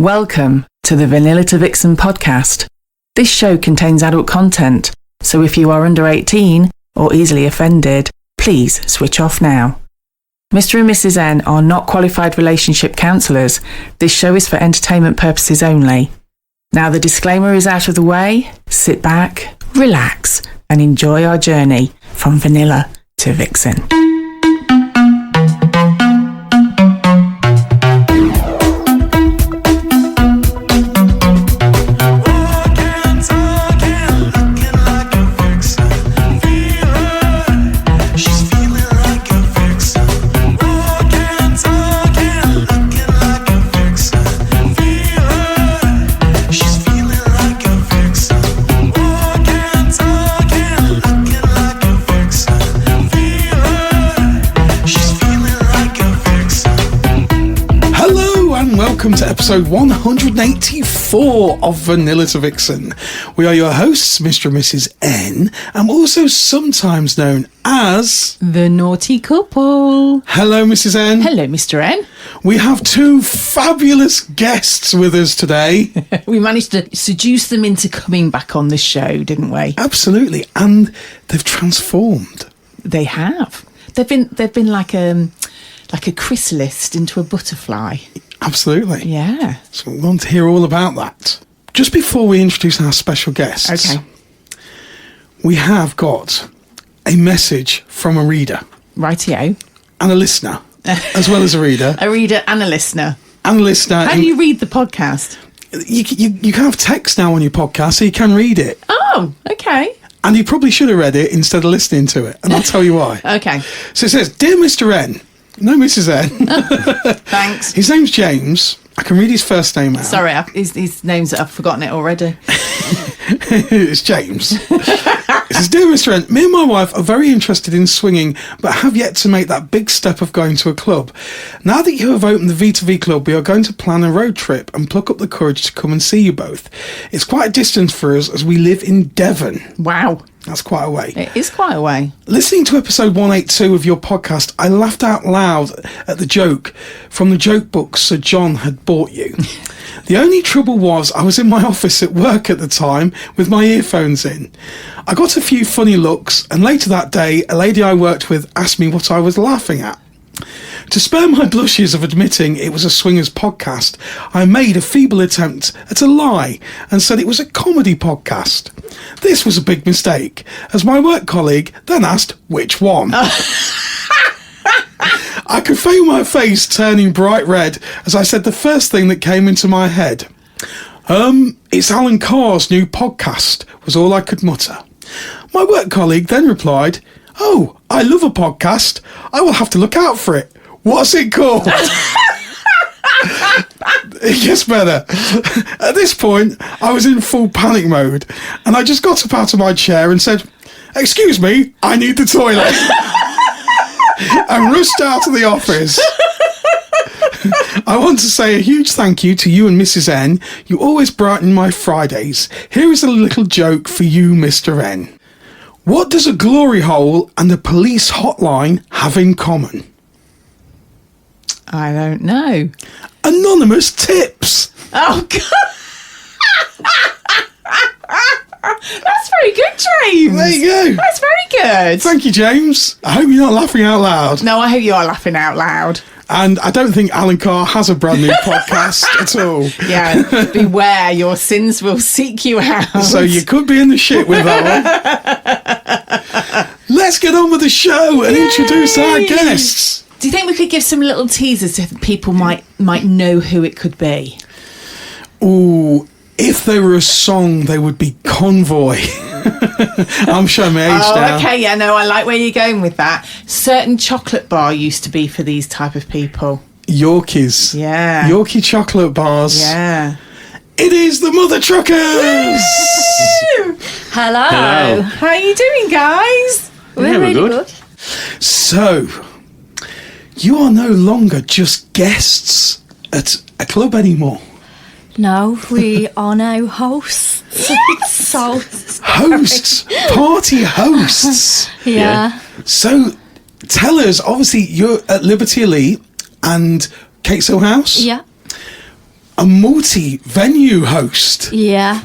Welcome to the Vanilla to Vixen podcast. This show contains adult content, so if you are under 18 or easily offended, please switch off now. Mr. and Mrs. N are not qualified relationship counsellors. This show is for entertainment purposes only. Now the disclaimer is out of the way. Sit back, relax, and enjoy our journey from Vanilla to Vixen. Welcome to episode 184 of Vanilla to Vixen. We are your hosts, Mr. and Mrs. N, and also sometimes known as... the Naughty Couple. Hello, Mrs. N. Hello, Mr. N. We have two fabulous guests with us today. We managed to seduce them into coming back on the show, didn't we? Absolutely, and they've transformed. They have. They've been like a chrysalis into a butterfly. Absolutely. Yeah. So we want to hear all about that. Just before we introduce our special guests, okay, we have got a message from a reader. Rightio. And a listener, as well as a reader. A reader and a listener. And a listener. How do you read the podcast? You can have text now on your podcast, so you can read it. Oh, okay. And you probably should have read it instead of listening to it, and I'll tell you why. Okay. So it says, Dear Mr. N, no, Mrs. N. Oh, thanks. His name's James. I can read his first name out. Sorry, his name's, I've forgotten it already. It's James. It says, Dear Mr. N, me and my wife are very interested in swinging, but have yet to make that big step of going to a club. Now that you have opened the V2V club, we are going to plan a road trip and pluck up the courage to come and see you both. It's quite a distance for us as we live in Devon. Wow. That's quite a way. It is quite a way. Listening to episode 182 of your podcast, I laughed out loud at the joke from the joke book Sir John had bought you. The only trouble was I was in my office at work at the time with my earphones in. I got a few funny looks, and later that day, a lady I worked with asked me what I was laughing at. To spare my blushes of admitting it was a swingers podcast, I made a feeble attempt at a lie and said it was a comedy podcast. This was a big mistake, as my work colleague then asked which one. I could feel my face turning bright red as I said the first thing that came into my head. It's Alan Carr's new podcast, was all I could mutter. My work colleague then replied, Oh, I love a podcast. I will have to look out for it. What's it called? It gets better. At this point, I was in full panic mode, and I just got up out of my chair and said, Excuse me, I need the toilet. And rushed out of the office. I want to say a huge thank you to you and Mrs. N. You always brighten my Fridays. Here is a little joke for you, Mr. N. What does a glory hole and a police hotline have in common? I don't know. Anonymous tips. Oh, God. That's very good, James. There you go. That's very good. Thank you, James. I hope you're not laughing out loud. No, I hope you are laughing out loud. And I don't think Alan Carr has a brand new podcast at all. Yeah, beware, your sins will seek you out. So you could be in the shit with that one. Let's get on with the show and introduce our guests. Do you think we could give some little teasers so that people might know who it could be? Ooh, if they were a song, they would be Convoy. I'm showing my age now. Okay, yeah, no, I like where you're going with that. Certain chocolate bar used to be for these type of people. Yorkies. Yeah. Yorkie chocolate bars. Yeah. It is the Mother Truckers! Hello. How are you doing, guys? We're really good. So, you are no longer just guests at a club anymore. No, we are now hosts. So Hosts, party hosts. yeah. So, tell us, obviously, you're at Liberty Elite and Cateshill House. Yeah. a multi-venue host. Yeah.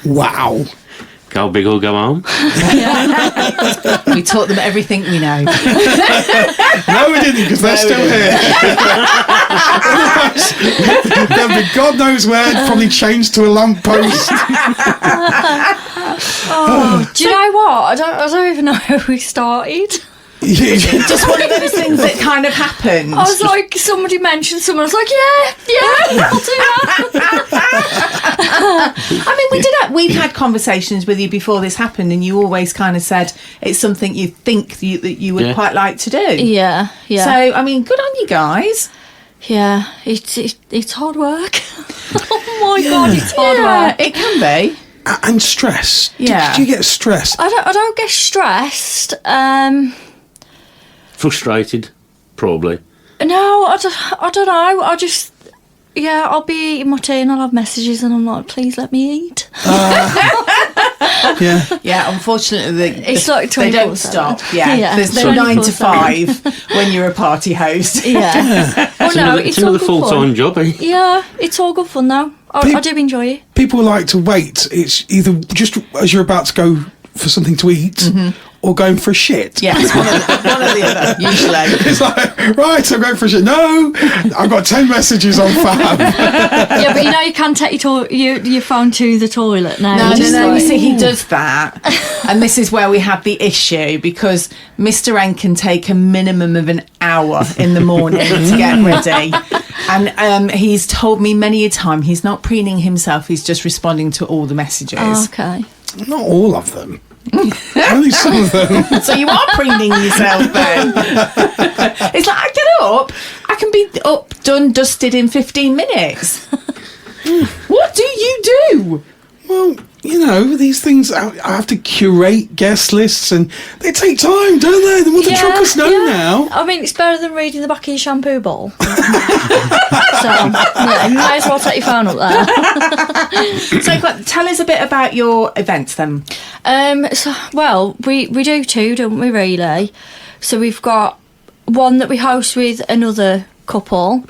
Wow. Go big or go home. We taught them everything we know. No, we didn't, because they're still here. They'll be God knows where, probably changed to a lamppost. Do you know what? I don't even know how we started. Just one of those things that kind of happened. I was like, somebody mentioned someone. I was like, yeah, I'll do that. I mean, we've had conversations with you before this happened, and you always kind of said it's something you think that you would quite like to do. Yeah. So, I mean, good on you guys. Yeah, it's hard work. Oh my God, it's hard work. It can be. And stress. Yeah. Do you get stressed? I don't get stressed. Frustrated, probably. No, I don't know. I'll be eating my tea and I'll have messages and I'm like, please let me eat. Yeah. Yeah, unfortunately, It's like they don't 24/7. stop. Yeah. Yeah. There's no 9 to 5 when you're a party host. Yeah. Well, no, It's all another good full-time fun. job, eh? Yeah, it's all good fun though. I do enjoy it. People like to wait. It's either just as you're about to go for something to eat or going for a shit. Yeah, it's one or the other, usually. It's like, right, I'm going for a shit. No, I've got 10 messages on Fab. Yeah, but you can take your phone to the toilet now. No, Just you like- see, he does that. And this is where we have the issue, because Mr. N can take a minimum of an hour in the morning to get ready. And he's told me many a time he's not preening himself, he's just responding to all the messages. Oh, okay. Not all of them. Only some of them. So you are preening yourself then. It's like, I get up, I can be up, done, dusted in 15 minutes. What do you do? Well, these things, I have to curate guest lists and they take time, don't they? The mother truckers know now. I mean, it's better than reading the back of your shampoo bowl. So, yeah, you might as well take your phone up there. So tell us a bit about your events then. We do two, don't we, really? So we've got one that we host with another couple,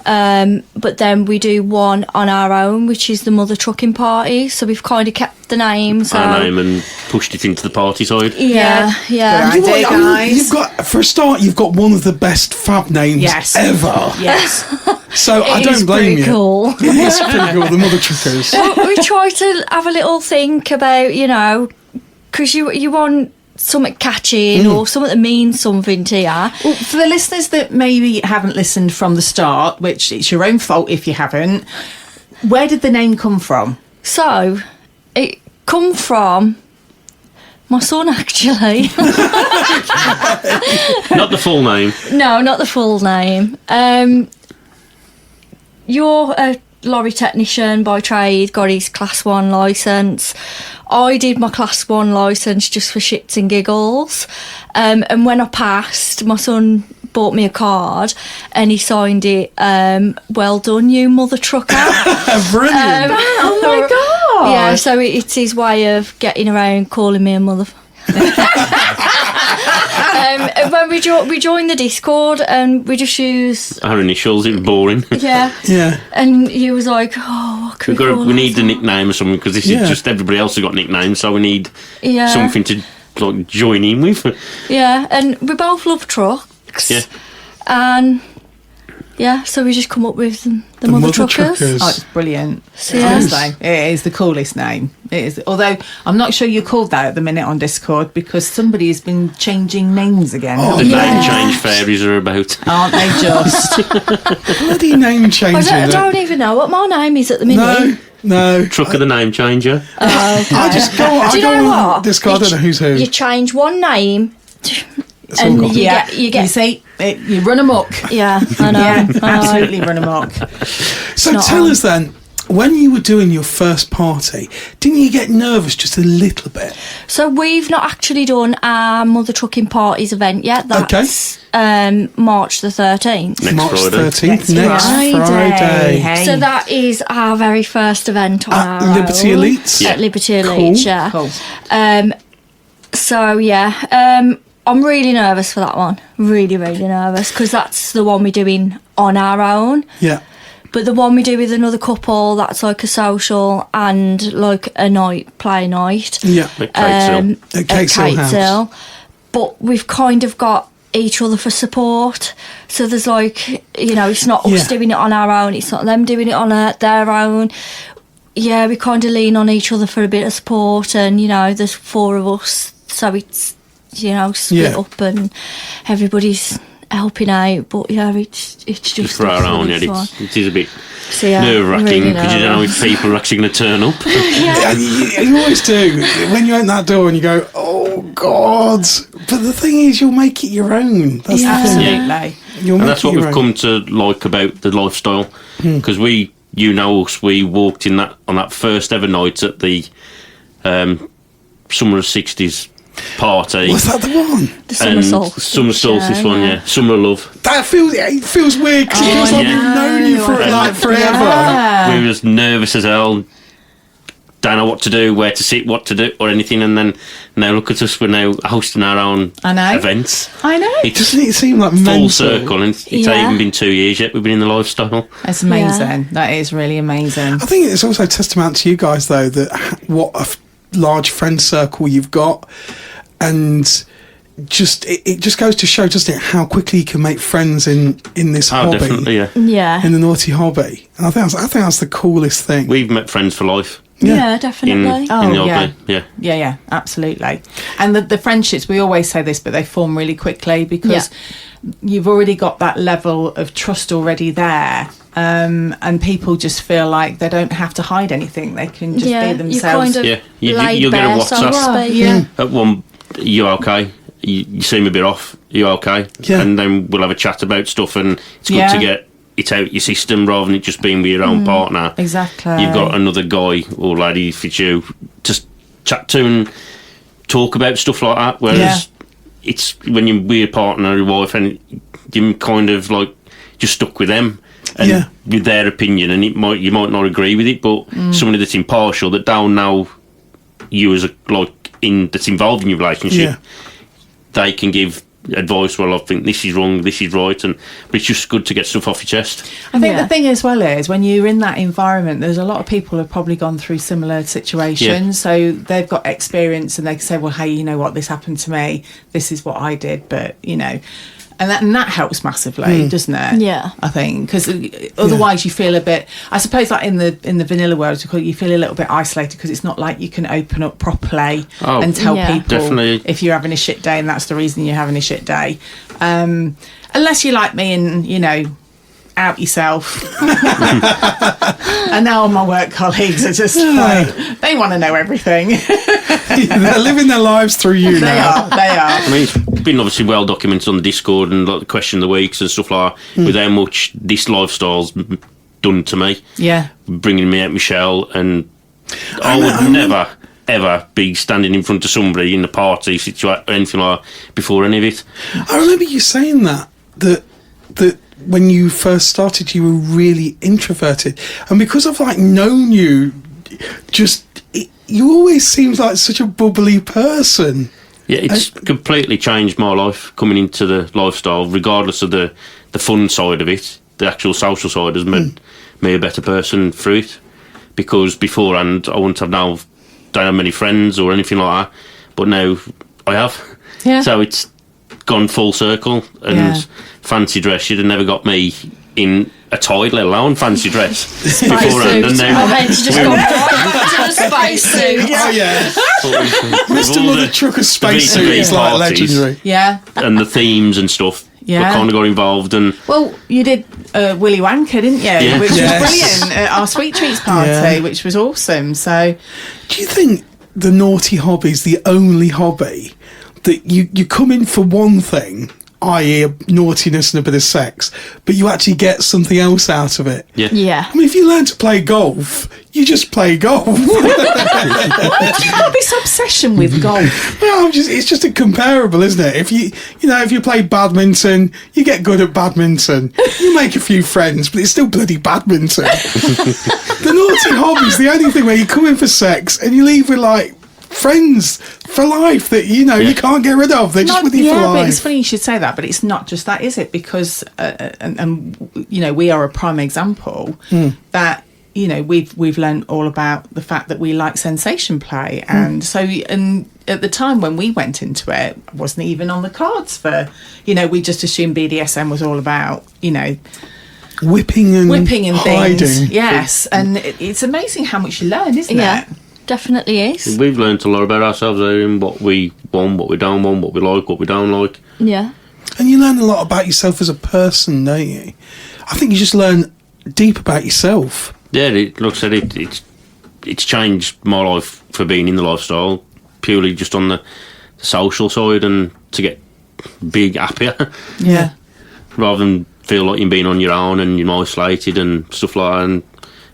but then we do one on our own, which is the mother trucking party. So we've kind of kept the name. So. Our name and pushed it into the party side. Yeah. Good idea, You've guys. got, for a start, you've got one of the best Fab names ever. Yes. So I It don't is blame pretty you. cool. It is pretty cool, the mother truckers. We try to have a little think about, because you want something catchy or something that means something to you. Well, for the listeners that maybe haven't listened from the start, which it's your own fault if you haven't, where did the name come from? So, it come from my son, actually. Not the full name. No, not the full name. You're a lorry technician by trade, got his Class 1 licence. I did my Class 1 licence just for shits and giggles. And when I passed, my son bought me a card and he signed it, well done, you mother trucker. Brilliant. Oh my God. Yeah, so it's his way of getting around calling me a mother. And when we joined the Discord and we just use Our initials, it was boring. yeah, and he was like, "Oh, what can We need a nickname or something, because this is just everybody else has got nicknames, so we need something to like join in with. Yeah, and we both love trucks. Yeah. And so we just come up with the mother truckers. Oh, it's brilliant. So, yeah. Honestly, it is the coolest name. It is. Although I'm not sure you're called that at the minute on Discord, because somebody has been changing names again. Oh, The haven't name they? change fairies are about. Aren't they just? Bloody name I changing. don't even know what my name is at the minute. No. Truck of the name changer. I just go on. Do you I go know on what? Discord. I don't know who's who. You change one name, It's all and gone. you get. You see, you run amok. Yeah, I know. Yeah, I know. absolutely run amok. So not tell on. us then, when you were doing your first party, didn't you get nervous just a little bit? So we've not actually done our mother trucking parties event yet. That's March the 13th. Next March Friday. 13th, next Friday. Friday. Hey. So that is our very first event on At our Liberty own. Elites? At Liberty Cool. Elites, yeah. Cool. So yeah, I'm really nervous for that one. Really, really nervous, because that's the one we're doing on our own. Yeah. But the one we do with another couple, that's like a social and like a play night. Yeah. At Cateshill. But we've kind of got each other for support. So there's like, it's not us doing it on our own, it's not them doing it on their own. Yeah, we kind of lean on each other for a bit of support, and there's 4 of us, so it's split up and everybody's helping out. But it's just for our own. It is a bit nerve-wracking because you don't know if people are actually going to turn up. You always do when you open that door and you go, oh God. But the thing is, you'll make it your own. That's the thing. Absolutely. And that's what we've come to like about the lifestyle, because we walked in on that first ever night at the Summer of 60s party. Was that the one? The Summer Solstice one, yeah. Summer of Love. That feels weird because it feels like we've known you for forever. Yeah. We was nervous as hell. Don't know what to do, where to sit, what to do, or anything. And then now look at us. We're now hosting our own events. I know. Doesn't it seem like full mental? circle? And it's not even been 2 years yet. We've been in the lifestyle. That's amazing. Yeah. That is really amazing. I think it's also testament to you guys, though, that what a large friend circle you've got, and it just goes to show, doesn't it, how quickly you can make friends in this hobby. Definitely, yeah. In the naughty hobby. And I think that's the coolest thing. We've met friends for life. Yeah, definitely. In the hobby. Yeah, absolutely. And the friendships, we always say this, but they form really quickly because you've already got that level of trust already there. And people just feel like they don't have to hide anything. They can just be themselves. You'll get a WhatsApp. At one, you okay? You seem a bit off. You okay? Yeah. And then we'll have a chat about stuff, and it's good to get it out your system rather than it just being with your own partner. Exactly. You've got another guy or lady, if it's you, just chat to and talk about stuff like that. Whereas it's when you're with your partner or your wife and you're kind of like just stuck with them and with their opinion, and you might not agree with it, but somebody that's impartial, that don't know you as that's involved in your relationship, they can give advice. Well, I think this is wrong, this is right, but it's just good to get stuff off your chest. I think the thing as well is when you're in that environment, there's a lot of people who've probably gone through similar situations, so they've got experience and they can say, well, hey, you know what, this happened to me, this is what I did, but and that helps massively, doesn't it? Yeah, I think, because otherwise you feel a bit, I suppose, like in the vanilla world, you feel a little bit isolated because it's not like you can open up properly and tell people if you're having a shit day and that's the reason you're having a shit day, unless you're like me and out yourself. And now my work colleagues are just like, they want to know everything. They're living their lives through you now. They are. I mean, it's been obviously well documented on the Discord and like the question of the weeks and stuff like that, with how much this lifestyle's done to me. Yeah. Bringing me out Michelle, and I would never ever be standing in front of somebody in the party situation or anything like that before any of it. I remember you saying that when you first started, you were really introverted, and because I've known you, you always seemed like such a bubbly person. Yeah, it's completely changed my life coming into the lifestyle, regardless of the fun side of it. The actual social side has made me a better person through it, because beforehand I wouldn't have don't have many friends or anything like that, but now I have. Yeah. So it's gone full circle, and fancy dress, you'd have never got me in a tie, let alone fancy dress beforehand. And now my head's just gone right to the space suit. Oh yeah. Mr. Mother Trucker space suit is like legendary. Yeah. And the themes and stuff. Yeah. I kind of got involved. And well, you did Willy Wanker, didn't you? Yeah. Which was brilliant at our Sweet Treats party, which was awesome. So, do you think the naughty hobby is the only hobby that you come in for one thing, i.e. naughtiness and a bit of sex, but you actually get something else out of it? Yeah. I mean, if you learn to play golf, you just play golf. This obsession with golf. Well, it's just incomparable, isn't it? If you play badminton, you get good at badminton. You make a few friends, but it's still bloody badminton. The naughty hobby's the only thing where you come in for sex and you leave with friends for life that, you can't get rid of. They're just with you for life. But it's funny you should say that, but it's not just that, is it? Because, we are a prime example that, we've learned all about the fact that we like sensation play. And so, and at the time when we went into it, wasn't even on the cards for, we just assumed BDSM was all about, whipping and hiding. Things. Yes. And it's amazing how much you learn, isn't it? Definitely is. We've learned a lot about ourselves, and what we want, what we don't want, what we like, what we don't like. Yeah. And you learn a lot about yourself as a person, don't you? I think you just learn deep about yourself. Yeah, like I said, it's changed my life for being in the lifestyle, purely just on the social side, and to get big happier. Yeah. Rather than feel like you're being on your own and you're isolated and stuff like that, and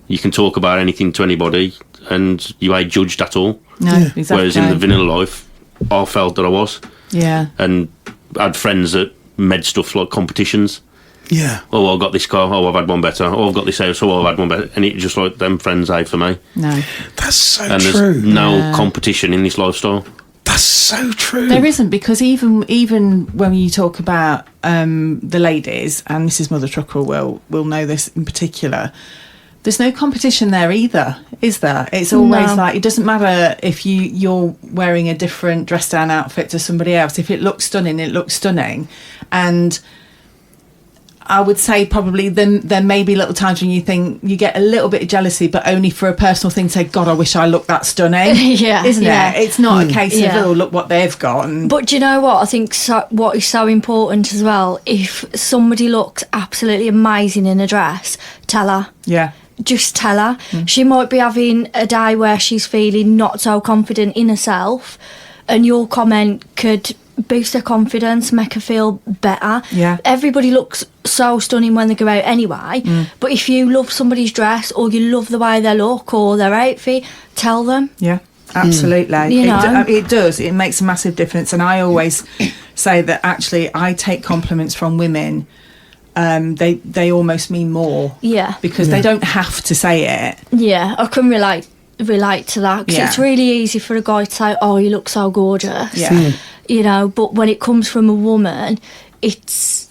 you can talk about anything to anybody and you ain't judged at all. No, exactly. Whereas in the vanilla life, I felt that I was. Yeah. And I had friends that made stuff like competitions. Yeah. Oh, I've got this car. Oh, I've had one better. Oh, I've got this house. Oh, I've had one better. And it just like them friends ain't for me. No. That's so and true. There's no competition in this lifestyle. That's so true. There isn't, because even when you talk about the ladies, and Mrs. Mother Trucker will know this in particular, there's no competition there either, is there? It's always like, it doesn't matter if you're wearing a different dress down outfit to somebody else. If it looks stunning, it looks stunning. And I would say probably there may be little times when you think you get a little bit of jealousy, but only for a personal thing to say, God, I wish I looked that stunning. Yeah. Isn't yeah. it? It's not a case of, oh, look what they've got. But do you know what? I think what is so important as well, if somebody looks absolutely amazing in a dress, tell her. Yeah. Just tell her. She might be having a day where she's feeling not so confident in herself, and your comment could boost her confidence, make her feel better. Yeah. Everybody looks so stunning when they go out anyway, but if you love somebody's dress or you love the way they look or their outfit, tell them. Yeah, absolutely. It does. It makes a massive difference. And I always say that actually I take compliments from women. They almost mean more. Yeah. Because they don't have to say it. Yeah, I can relate to that, because it's really easy for a guy to say, oh, you look so gorgeous. Yeah. But when it comes from a woman, it's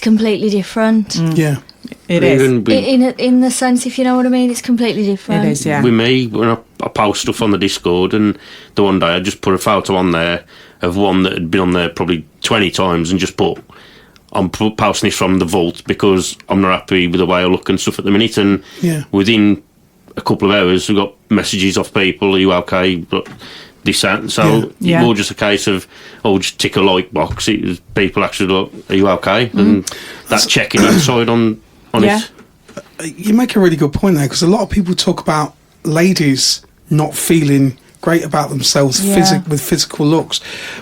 completely different. Yeah. It is. In the sense, if you know what I mean, it's completely different. It is, yeah. With me, when I post stuff on the Discord, and the one day I just put a photo on there of one that had been on there probably 20 times and just put, I'm posting this from the vault because I'm not happy with the way I look and stuff at the minute. And within a couple of hours, we got messages off people, are you okay? But this and so it's more just a case of, just tick a like box. It was people actually look, are you okay? And that checking inside on it. You make a really good point there, because a lot of people talk about ladies not feeling great about themselves with physical looks,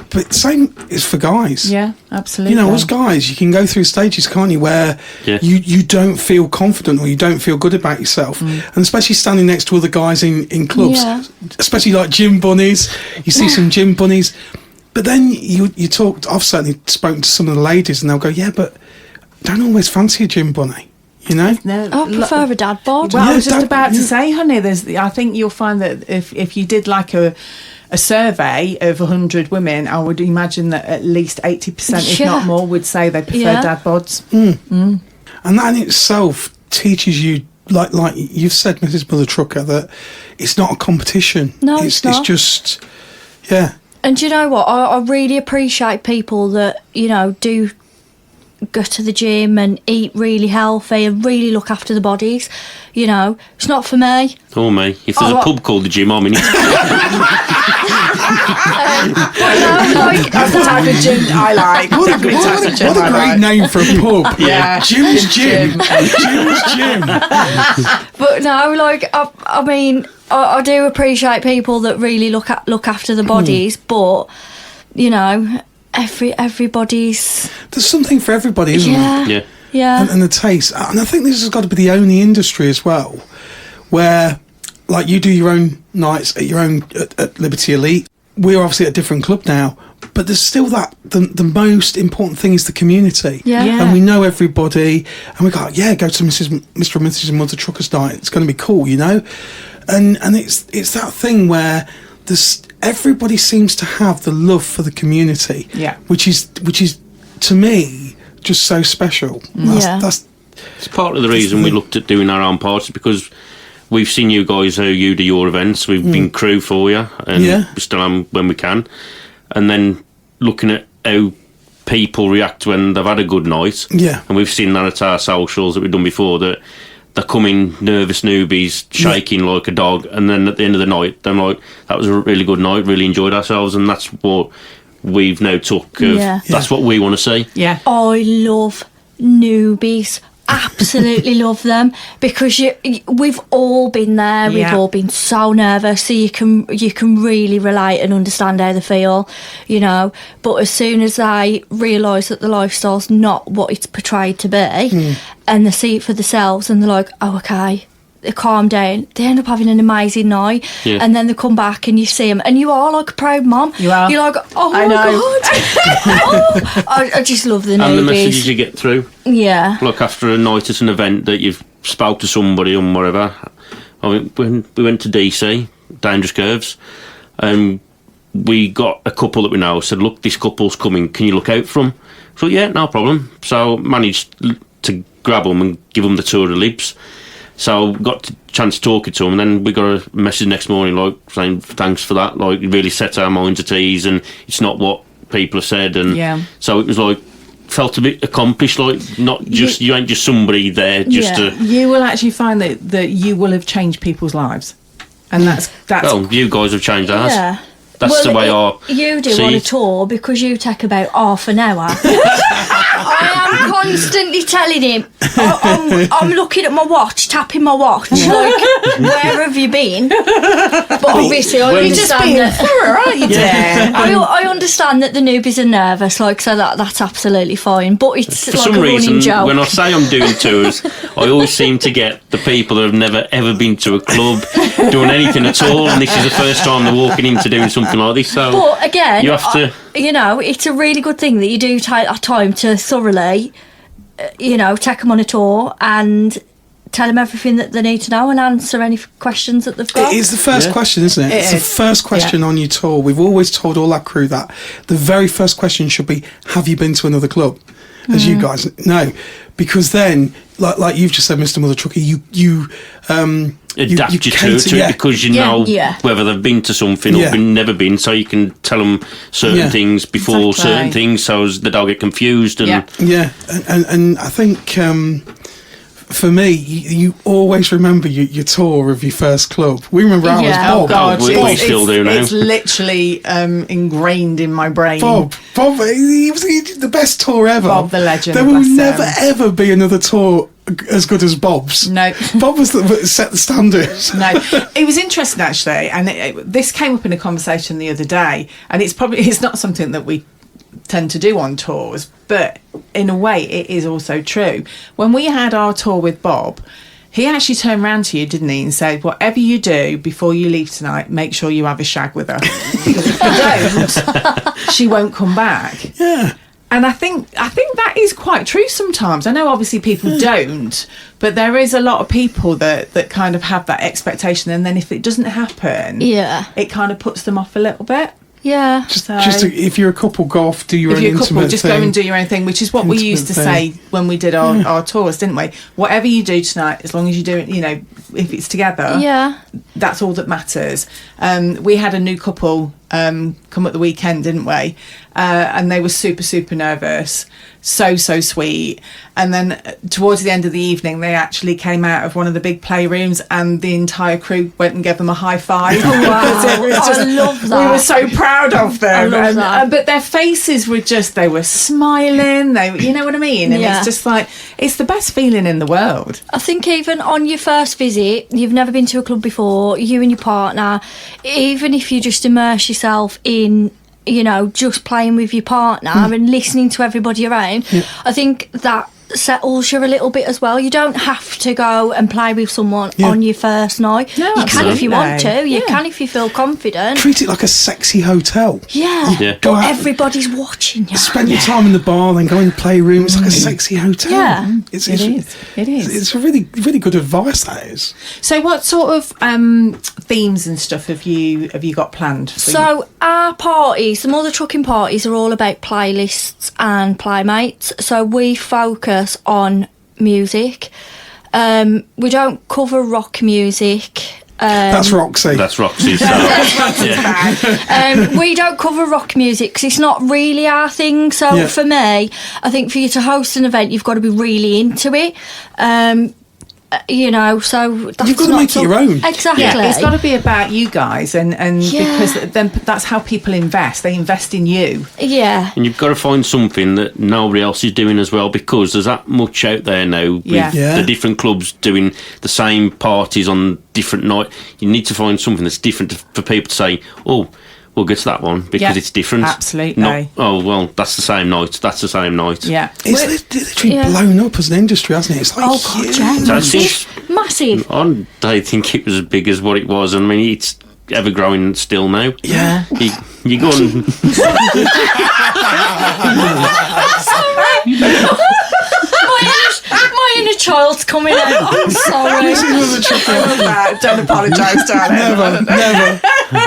but same is for guys. Yeah, absolutely. As guys, you can go through stages, can't you, where you don't feel confident or you don't feel good about yourself, and especially standing next to other guys in clubs, especially like gym bunnies. You see some gym bunnies, but then you talk. I've certainly spoken to some of the ladies, and they'll go, "Yeah, but don't always fancy a gym bunny." No, I prefer a dad bod. Well, I was just about to say, honey, I think you'll find that if you did like a survey of 100 women, I would imagine that at least 80%, if not more, would say they prefer dad bods. And that in itself teaches you, like you've said, Mrs. Mother Trucker, that it's not a competition. No, it's not. It's just, And do you know what? I really appreciate people that, do go to the gym and eat really healthy and really look after the bodies. It's not for me. Or me. If there's a pub called the Gym, I'm in it. That's the type of gym I like. What a great name for a pub. Yeah. Jim's Gym. Jim's Gym. But no, I mean, I do appreciate people that really look after the bodies, but, everybody's... There's something for everybody, isn't there? Yeah. And the taste. And I think this has got to be the only industry as well where, like, you do your own nights at Liberty Elite. We're obviously at a different club now, but there's still that the most important thing is the community. Yeah. And we know everybody, and we go, go to Mr. and Mrs. Mother Trucker's night. It's going to be cool, And it's that thing where everybody seems to have the love for the community. Yeah. Which is to me just so special. That's it's part of the reason we looked at doing our own parties, because we've seen you guys how you do your events. We've been crew for you, and we still am when we can. And then looking at how people react when they've had a good night. Yeah. And we've seen that at our socials that we've done before, that they're coming nervous newbies, shaking like a dog, and then at the end of the night, they're like, that was a really good night, really enjoyed ourselves, and that's what we've now took of, that's what we want to see. Yeah. I love newbies. Absolutely love them, because we've all been there. We've all been so nervous, so you can really relate and understand how they feel, you know. But as soon as they realise that the lifestyle's not what it's portrayed to be, and they see it for themselves, and they're like, oh, okay, they calm down, they end up having an amazing night, and then they come back and you see them, and you are like a proud mum. You are. You're like, oh my God. I just love the newbies. And the messages you get through. Yeah. Like after a night at an event that you've spoke to somebody and whatever. I mean, when we went to DC, Dangerous Curves, we got a couple that we know said, look, this couple's coming, can you look out for them? So yeah, no problem. So managed to grab them and give them the tour of the libs. So got a chance talking to them, and then we got a message next morning like saying thanks for that, like it really set our minds at ease, and it's not what people have said, and so it was like felt a bit accomplished, like not just you ain't just somebody there just to. You will actually find that you will have changed people's lives, and that's well, you guys have changed ours. Yeah. That's the way you do on a tour, because you take about half an hour. I am constantly telling him, I'm looking at my watch, tapping my watch, like, where have you been? But obviously I understand that. aren't you, dear? I understand that the newbies are nervous, like, so that's absolutely fine. But it's For like some a running reason, joke. when I say I'm doing tours, I always seem to get the people that have never ever been to a club doing anything at all, and this is the first time they're walking into doing something like this. So but again, you have to. You know, it's a really good thing that you do take that time to thoroughly, take them on a tour and tell them everything that they need to know and answer any questions that they've got. It is the first question, isn't it? It's the first question on your tour. We've always told all our crew that the very first question should be, have you been to another club? As you guys know, because then, like you've just said, Mr. Mother Trucker, you adapt you to it because you know whether they've been to something or never been, so you can tell them certain things before certain things, so as they don't get confused. And and I think for me, you always remember your tour of your first club. We remember ours. Oh God, we still do now. It's literally ingrained in my brain. Bob, he was the best tour ever. Bob the legend. There will never ever be another tour as good as Bob's. No. Bob was set the standards. No, it was interesting actually, and this came up in a conversation the other day, and it's not something that we tend to do on tours, but in a way it is also true. When we had our tour with Bob, he actually turned around to you, didn't he, and said, whatever you do before you leave tonight, make sure you have a shag with her, because if you don't, she won't come back. Yeah. And I think that is quite true sometimes. I know obviously people don't, but there is a lot of people that kind of have that expectation, and then if it doesn't happen, it kind of puts them off a little bit. Yeah. If you're a couple, go off, do your own intimate thing. If you're a couple, just go and do your own thing, which is what we used to say when we did our tours, didn't we? Whatever you do tonight, as long as you do it, if it's together, that's all that matters. We had a new couple come at the weekend, didn't we? And they were super, super nervous. So sweet. And then towards the end of the evening, they actually came out of one of the big playrooms, and the entire crew went and gave them a high five. Oh, wow. I love that. We were so proud of them. I love that. But their faces were they were smiling. You know what I mean? And it's just like, it's the best feeling in the world. I think even on your first visit, you've never been to a club before, you and your partner, even if you just immerse yourself in, just playing with your partner and listening to everybody around, I think that settles you a little bit as well. You don't have to go and play with someone on your first night. No, you can if you want to. You Yeah. can if you feel confident. Treat it like a sexy hotel. Yeah. Go But out, everybody's watching you. spend your time in the bar, then go in the playroom. It's like a sexy hotel. Yeah. It's, It is. It's a really, really good advice, that is. So, what sort of themes and stuff have you got planned? For So our parties, the mother trucking parties, are all about playlists and playmates. So we focus on music. We don't cover rock music. That's Roxy. That's Roxy. So, We don't cover rock music because it's not really our thing. So for me, I think for you to host an event, you've got to be really into it. So that's You've got to make it your own. Exactly. Yeah, it's got to be about you guys, and because then that's how people invest. They invest in you. Yeah. and you've got to find something that nobody else is doing as well, because there's that much out there now with Yeah. the different clubs doing the same parties on different nights. You need to find something that's different for people to say, oh, we'll go to that one because Yeah, it's different. absolutely. Not, oh, well, that's the same night. That's the same night. Yeah. It's literally blown up as an industry, hasn't it? It's like huge. So I Massive. think- Massive. I don't think it was as big as what it was. I mean, it's ever growing still now. Yeah. You go and My inner child's coming out. I'm sorry. Don't apologise, darling. Never.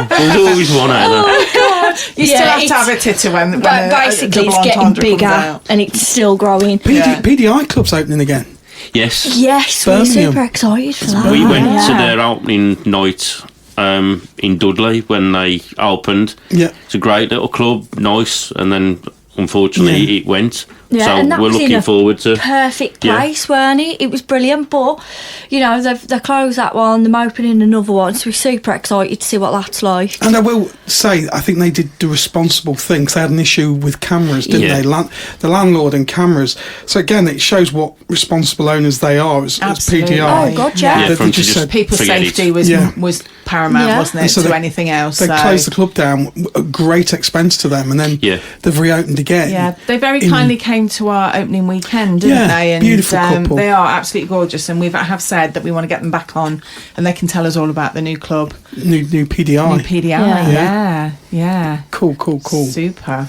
there's always one out there. You still have to have a titter when But basically, it's getting bigger and it's still growing. PDI Club's opening again. Yes. Yes, we're Birmingham. super excited for that. We went to Yeah. their opening night in Dudley when they opened. Yeah. It's a great little club, nice, and then unfortunately it went. Yeah, so and that we're was in looking a forward to. Perfect Yeah. place, weren't it? It was brilliant, but they closed that one. They're opening another one, so we're super excited to see what that's like. And I will say, I think they did the responsible thing, 'cause they had an issue with cameras, didn't Yeah. they? The landlord and cameras. So again, it shows what responsible owners they are as Absolutely. PDI. Oh, God, yeah. Yeah, They from to just just said People's forget it. safety was paramount, Yeah. wasn't it, And so to they- anything else? They so. closed the club down at great expense to them, and then Yeah. they've reopened again. Yeah, they very kindly came to our opening weekend, didn't Yeah, they? And beautiful couple. they are absolutely gorgeous, and we have said that we want to get them back on, and they can tell us all about the new club, New PDI. new PDI. Yeah. Cool. Super.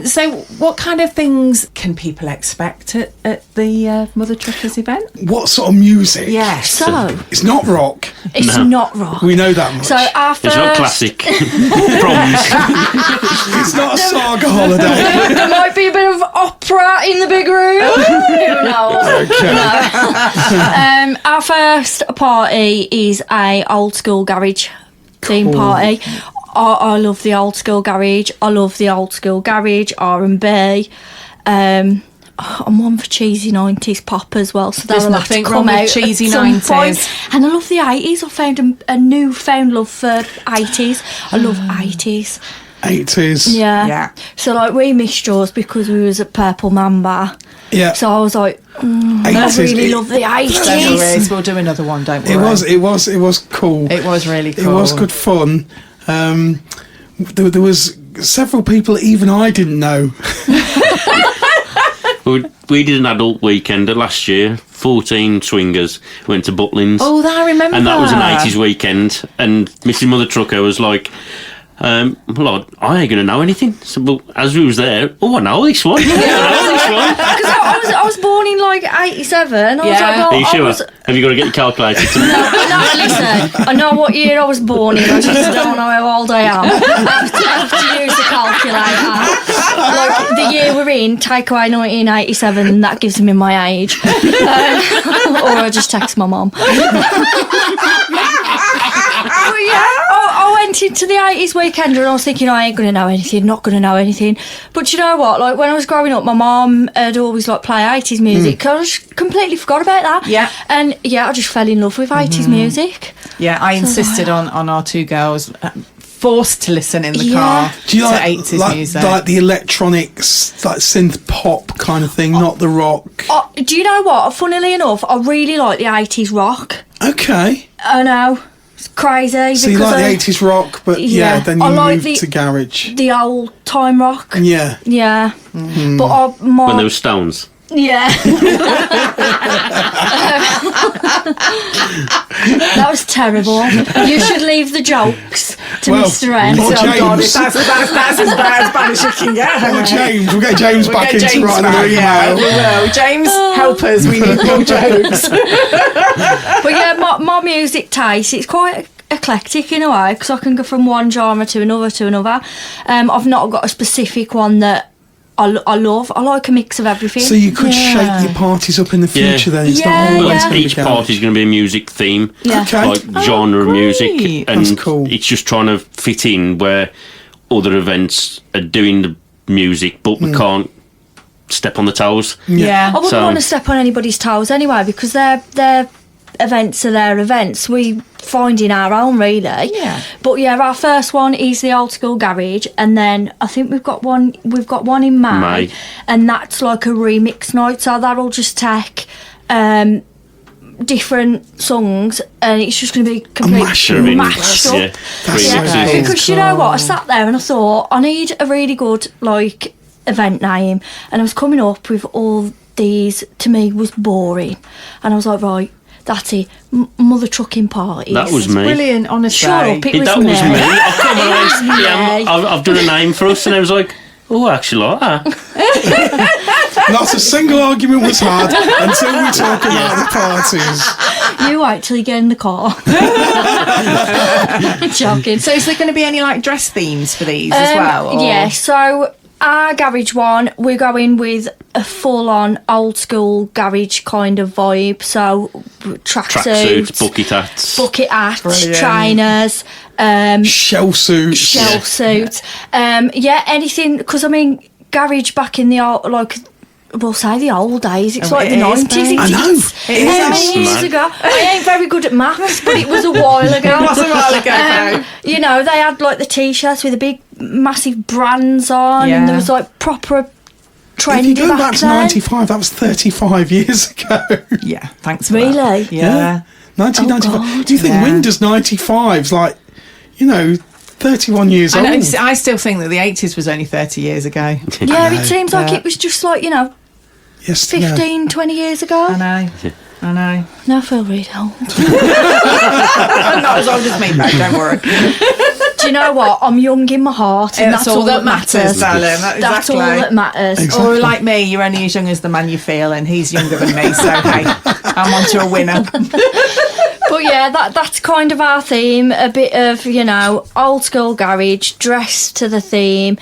So, what kind of things can people expect at the Mother Truckers event? What sort of music? Yes. So, It's not rock. it's No. not rock. We know that much. So, our It's not first... classic. Proms. It's not a saga holiday. There might be a bit of opera in the big room. Who knows? Okay. Our first party is a old school garage theme party. I love the old school garage. I love the old school garage R&B. I'm one for cheesy 90s pop as well, so There's that'll have to nothing come wrong with out cheesy at some 90s. point. And I love the 80s. I found a newfound love for 80s. I love 80s. 80s. Yeah. Yeah. So like we missed yours because we was at Purple Mamba. Yeah. So I was like, I 80s. really love the Don't 80s. worry, we'll do another one. Don't worry. It was cool. It was really cool. It was good fun. There was several people even I didn't know. We did an adult weekend last year. 14 swingers went to Butlins. Oh, I remember. And that was an 80s weekend. And Mrs. Mother Trucker was like, well, I ain't going to know anything. So, but as we was there, I know this one. I know this one. Because I was born in like 87. I was Yeah. like, Are well, you sure? Have you got to get your calculator? No, listen. I know what year I was born in. I just don't know how old I am. I have to use the calculator. Like the year we're in, take away 1987, and that gives me my age. Or I just text my mum. But yeah, I went into the 80s weekend and I was thinking I ain't going to know anything, not going to know anything. But you know what? Like when I was growing up, my mum had always like play 80s music. I just completely forgot about that. Yeah. And yeah, I just fell in love with 80s music. Yeah, I insisted on our two girls forced to listen in the Yeah. car Do you to like 80s music. like the electronics, like synth pop kind of thing, not the rock? Do you know what? Funnily enough, I really like the 80s rock. Okay. I know. It's crazy. So you because like the 80s rock, but Yeah. then you I like moved the- to garage. the old time rock. Yeah. Yeah. Hmm. But When there were Stones. Yeah. That was terrible. You should leave the jokes to Mr. N. Or Oh God, James. that's as bad as you can get. Or James. We'll get James back into writing an email. Yeah, we will. James, help us. We need more jokes. But yeah, my music taste, it's quite eclectic in a way, because I can go from one genre to another. I've not got a specific one that I love. I like a mix of everything. So you could shake your parties up in the future then? It's not always yeah. going to be Each party's going to be a music theme, Yeah. Okay. like genre of music, great. and That's cool. it's just trying to fit in where other events are doing the music, but we can't step on the toes. Yeah. I wouldn't So- want to step on anybody's toes anyway, because their events are their events. We finding our own, really. Yeah. But yeah, our first one is the old school garage, and then I think we've got one in May. And that's like a remix night. So that'll just take different songs, and it's just going to be completely mashup. mashed up. Yeah. That's Yeah, so cool. because you know what, I sat there and I thought I need a really good like event name, and I was coming up with all these. To me, was boring, and I was like, right, that's it. Mother trucking parties. That was me. Brilliant, honestly. Shut up, it was That me. was me. I come It was on, yeah, me. I've done a name for us, and I was like, oh, I actually like that. Not a single argument was had until we talk about the parties. You wait till you get in the car. Joking. So is there going to be any like dress themes for these as well? Or? Yeah, so our garage one, we're going with a full-on old school garage kind of vibe. So Tracksuits, bucket hats. Brilliant. trainers, Shell suits. shell suits. Yeah, anything, because I mean, garage back in the old, like, we'll say the old days. It's Oh, like it the is, 90s. babe. I know. It is. How many years Man. ago? I ain't very good at maths, but it was a while ago. It was a while ago, babe. You know, they had like the t-shirts with the big, massive brands on, and there Yeah. was like proper If trendy you go back to then. 95, that was 35 years ago. Yeah, thanks for Really? that. Yeah. 1995. Oh, God. Do you think Yeah. Windows 95's like, 31 years I, old? know, I still think that the 80s was only 30 years ago. Yeah, it seems like Yeah. it was just like, Yes, 15, 20 years ago. I know. Now I feel really old. Not as old as me, babe, don't worry. Do you know what? I'm young in my heart, and that's all that matters. darling. That's all that matters. Exactly. Or like me, you're only as young as the man you feel, and he's younger than me, so hey, I'm on to a winner. But yeah, that's kind of our theme. A bit of, old school garage, dress to the theme.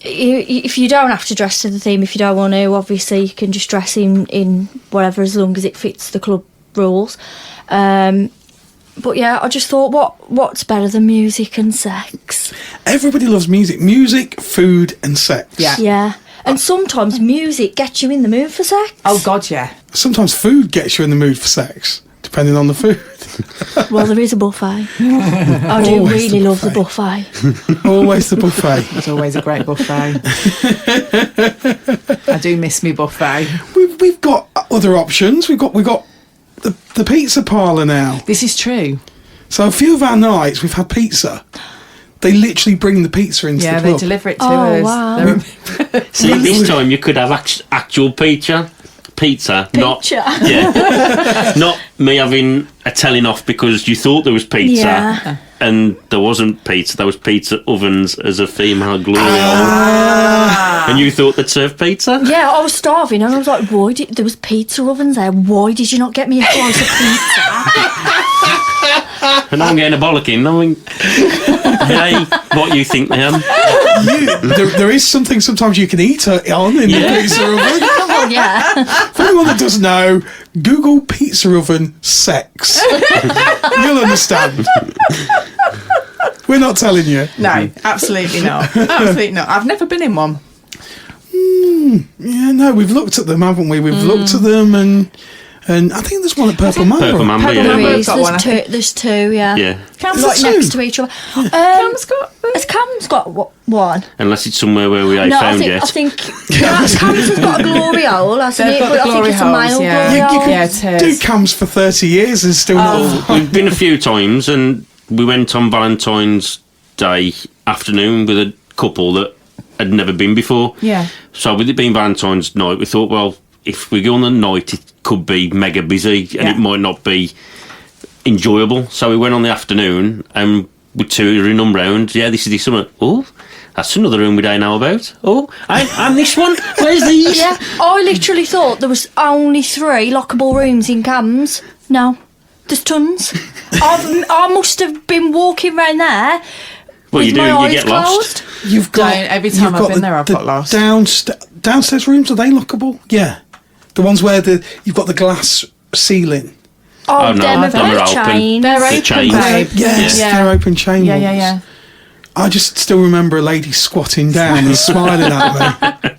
If you don't have to dress to the theme, if you don't want to, obviously you can just dress in whatever, as long as it fits the club rules. But yeah, I just thought, what's better than music and sex? Everybody loves music. Music, food, and sex. Yeah. Yeah. And sometimes music gets you in the mood for sex. Oh, God, yeah. Sometimes food gets you in the mood for sex, depending on the food. Well, there is a buffet. I do Always really the love the buffet. Always the buffet. It's always a great buffet. I do miss me buffet. We've got other options. We've got the pizza parlour now. This is true. So a few of our nights we've had pizza. They literally bring the pizza into Yeah, the they club. deliver it to Oh, us. wow. They're- See, this time you could have actual pizza, not Pizza. not me having a telling off because you thought there was pizza Yeah. and there wasn't pizza. There was pizza ovens as a female glory and you thought they'd serve pizza. Yeah, I was starving and I was like, there was pizza ovens there. Why did you not get me a slice of pizza? And I'm getting a bollocking. I mean, hey, what you think, ma'am? There is something sometimes you can eat on in the pizza oven. Well, yeah. For anyone that doesn't know, Google pizza oven sex. You'll understand. We're not telling you. No, absolutely not. Absolutely not. I've never been in one. Yeah, no, we've looked at them, haven't we? We've looked at them, and I think there's one at Purple Mamba. Purple Mamba, Purple yeah. Mamba. There is. got one, I There's two, yeah. Yeah, Cam's Like two? next to each other. Cam's got Has Cam's got one? unless it's somewhere where we ain't No, I found think yet. Cam's has got a glory hole, hasn't They've it? got But the I think glory it's a holes, male yeah. glory You hole. could Yeah, it do is. cams for 30 years and still not. We've been a few times, and we went on Valentine's Day afternoon with a couple that had never been before. Yeah. So with it being Valentine's night, we thought, well, if we go on the night, it could be mega busy and it might not be enjoyable. So we went on the afternoon and we're touring them round. Yeah, this is the summer. Oh, that's another room we don't know about. Oh, and this one. Where's these? Yeah, I literally thought there was only 3 lockable rooms in Cams. No, there's tons. I must have been walking around there. Well, with you do. my You eyes get closed. lost. You've got Every time I've been there, I've got lost. Downstairs rooms, are they lockable? Yeah, the ones where you've got the glass ceiling. Oh, no, them are them are open. chains. They're The open, chains. babe. Yes, Yeah. they're open chain ones. Yeah. I just still remember a lady squatting down and smiling at me.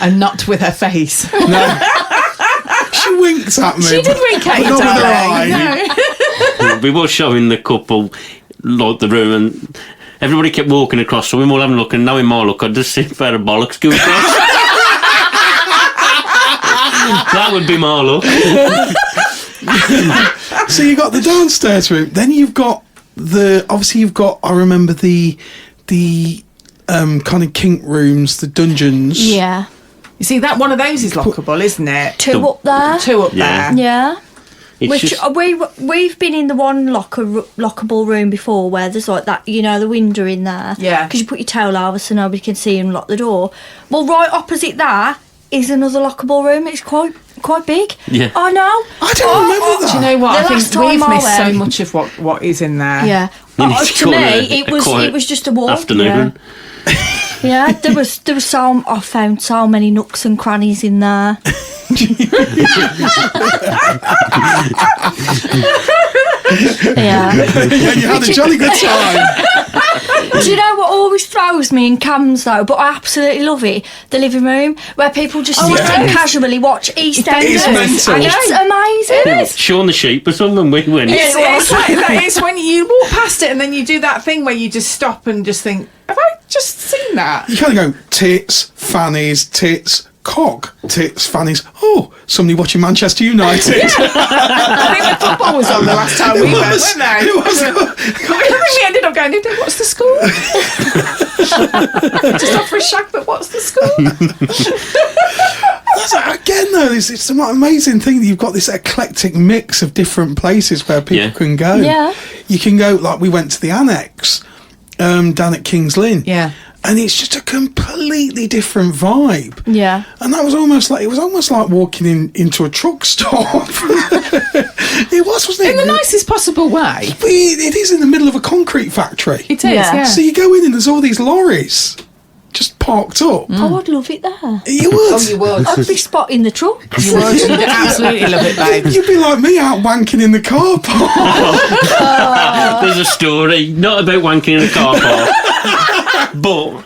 And not with her face. No. She winked at me. She did wink at but you, not with her darling. eye. No. We were showing the couple like the room, and everybody kept walking across. So we were all having a look, and knowing my look, I'd just see a pair of bollocks go across. That would be my look. So you got the downstairs room. Then you've got I remember the kind of kink rooms, the dungeons. Yeah. You see, that one of those is lockable, isn't it? 2 up there. 2 up Yeah. there. Yeah. It's Which just, we've been in the one lockable room before where there's like that, the window in there. Yeah. Because you put your towel over so nobody can see and lock the door. Well, right opposite that is another lockable room. It's quite big. Yeah. I know. I don't remember that. Do you know what? The I last think we've time I missed so went- much of what is in there. Yeah. You need to To go on me, a it quiet was just a walk. afternoon. Yeah. There was I found so many nooks and crannies in there. Yeah. Yeah, you had a jolly good time. Do you know what always throws me in Cams though? But I absolutely love it. The living room where people just sit and casually watch EastEnders. It's mental. It's amazing. Shaun the Sheep or something. We went. It's like that. It's when you walk past it and then you do that thing where you just stop and just think, have I just seen that? You kind of go tits, fannies, tits, cock, tits, fannies. Oh, somebody watching Manchester United. I think the football was on the last time we went, wasn't there? It was. I think we ended up going, what's the school? Just off for a shag, but what's the school? Again, though, it's an amazing thing that you've got this eclectic mix of different places where people can go. Yeah. You can go, like we went to the Annex down at King's Lynn. Yeah. And it's just a completely different vibe. Yeah. And that was almost like walking into a truck stop. It was, wasn't it? In the nicest possible way. But it is in the middle of a concrete factory. It is, yeah. So you go in and there's all these lorries just parked up. Oh, I'd love it there. You would. Oh, you would. I'd be spotting the trucks. You would. You'd absolutely love it, babe. You'd be like me out wanking in the car park. There's a story, not about wanking in a car park, but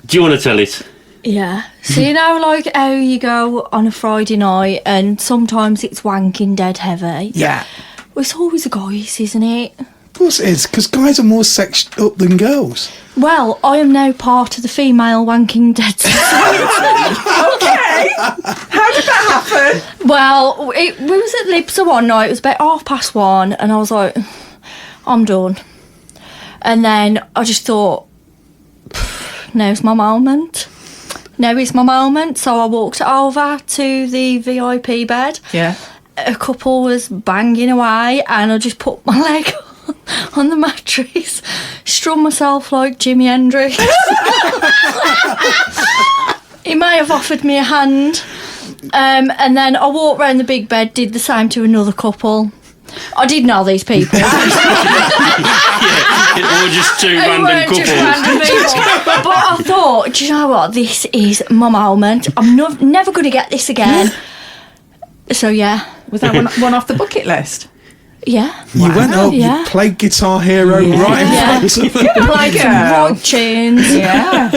do you want to tell it? Yeah. So like how you go on a Friday night and sometimes it's wanking dead heavy. Yeah. Well, it's always the guys, isn't it? Of course it is, because guys are more sexed up than girls. Well, I am now part of the female wanking dead society. Okay. How did that happen? Well, we was at Libsa one night. It was about 1:30, and I was like, I'm done. And then I just thought, now's my moment. Now is my moment. So I walked over to the VIP bed. Yeah. A couple was banging away, and I just put my leg on the mattress, strummed myself like Jimi Hendrix. He may have offered me a hand. And then I walked round the big bed, did the same to another couple. I did know these people. Or just two They random weren't couples. just random people. But I thought, do you know what? This is my moment. I'm never going to get this again. So, yeah. Was that one off the bucket list? Yeah. You went up, Yeah. you played Guitar Hero right in Yeah. front of them. Played some girl. right tunes. Yeah.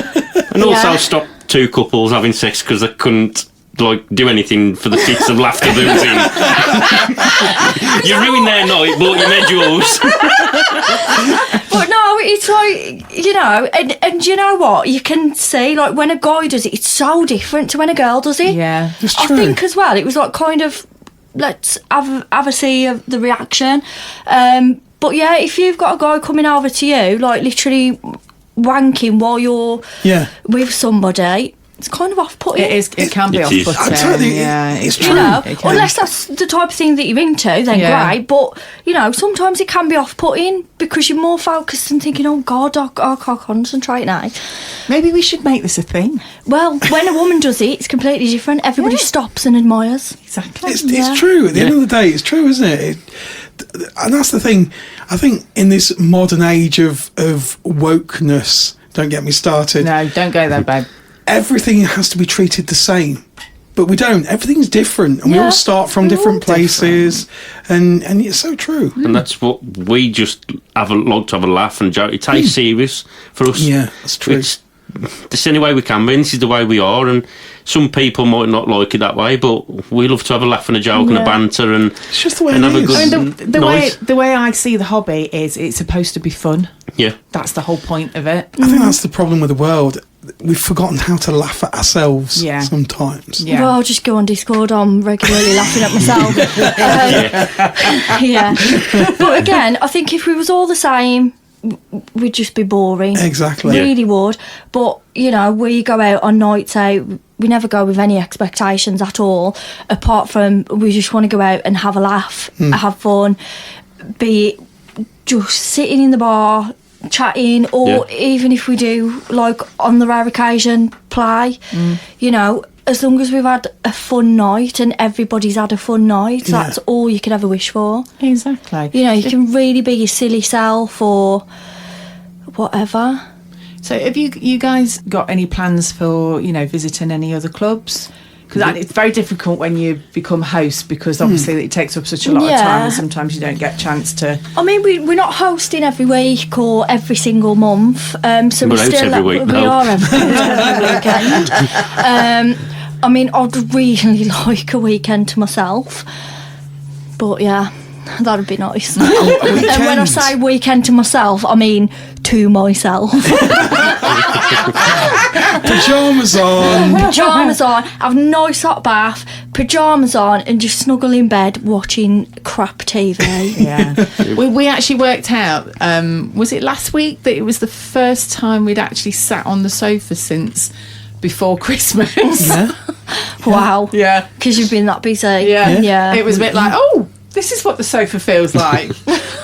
And also Yeah. stop two couples having sex because they couldn't do anything for the fits of laughter they was in. You ruined their night, but you made yours. But no, it's like, and you know what? You can see, like, when a guy does it, it's so different to when a girl does it. Yeah. It's I true. think as well, it was like kind of, let's have a see of the reaction. But yeah, if you've got a guy coming over to you, like literally wanking while you're Yeah. with somebody, it's kind of off-putting. It can be It is. off-putting. It's true. You know, It can. unless that's the type of thing that you're into, then great. But, you know, sometimes it can be off-putting because you're more focused and thinking, oh, God, I can't concentrate now. Maybe we should make this a thing. Well, when a woman does it, it's completely different. Everybody stops and admires. Exactly. It's true. At the end of the day, it's true, isn't it? And that's the thing. I think in this modern age of wokeness, don't get me started, No, don't go there, babe. everything has to be treated the same. But we don't. Everything's different, and we all start from different places, and it's so true. And that's what we just like to have a laugh and joke. It ain't serious for us. Yeah, that's true. It's the only way we can be, and this is the way we are. And some people might not like it that way, but we love to have a laugh and a joke and a banter, and It's just the way and it have a is. good I mean, the way I see the hobby is it's supposed to be fun. yeah. That's the whole point of it. I think that's the problem with the world. We've forgotten how to laugh at ourselves sometimes. Yeah. Well, I'll just go on Discord. I'm regularly laughing at myself. Yeah. But again, I think if we was all the same, we'd just be boring. Exactly. Really would. But, you know, we go out on nights out, we never go with any expectations at all, apart from we just want to go out and have a laugh, have fun, be just sitting in the bar, chatting, or even if we do, like, on the rare occasion, play, you know, as long as we've had a fun night and everybody's had a fun night, that's all you could ever wish for. Exactly. You know, you can really be your silly self or whatever. So have you guys got any plans for, you know, visiting any other clubs? Because it's very difficult when you become host, because obviously it takes up such a lot of time and sometimes you don't get a chance to... I mean, we're not hosting every week or every single month. So We're out every week we now. are every weekend. I mean, I'd really like a weekend to myself. But yeah, that would be nice. And when I say weekend to myself, I mean to myself. Pyjamas on. Pyjamas on, have a nice hot bath, pyjamas on, and just snuggle in bed watching crap TV. Yeah. we actually worked out, was it last week, that it was the first time we'd actually sat on the sofa since before Christmas. Yeah. Wow. Yeah. Because you've been that busy. Yeah. It was a bit like, oh, this is what the sofa feels like.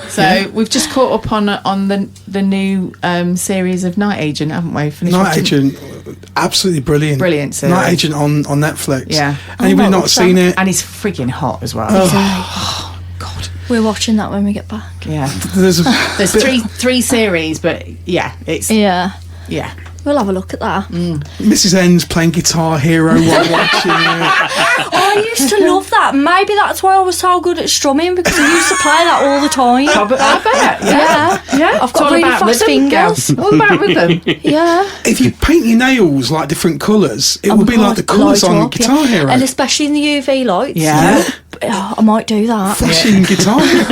So we've just caught up on the new series of Night Agent, haven't we? Finished Night watching- Agent, absolutely brilliant. Brilliant series. Night Agent on Netflix. Yeah. Anybody not seen it? And he's freaking hot as well. God. We're watching that when we get back. Yeah. There's Three series, but yeah, it's Yeah. yeah. We'll have a look at that. Mrs. N's playing Guitar Hero while watching it. I used to love that. Maybe that's why I was so good at strumming, because I used to play that all the time. I bet. Yeah. I've got really fast fingers. All about rhythm. Yeah. If you paint your nails like different colours, it will be like the colours on Guitar Hero. And especially in the UV lights. Yeah. Oh, I might do that. Flashing Guitar Hero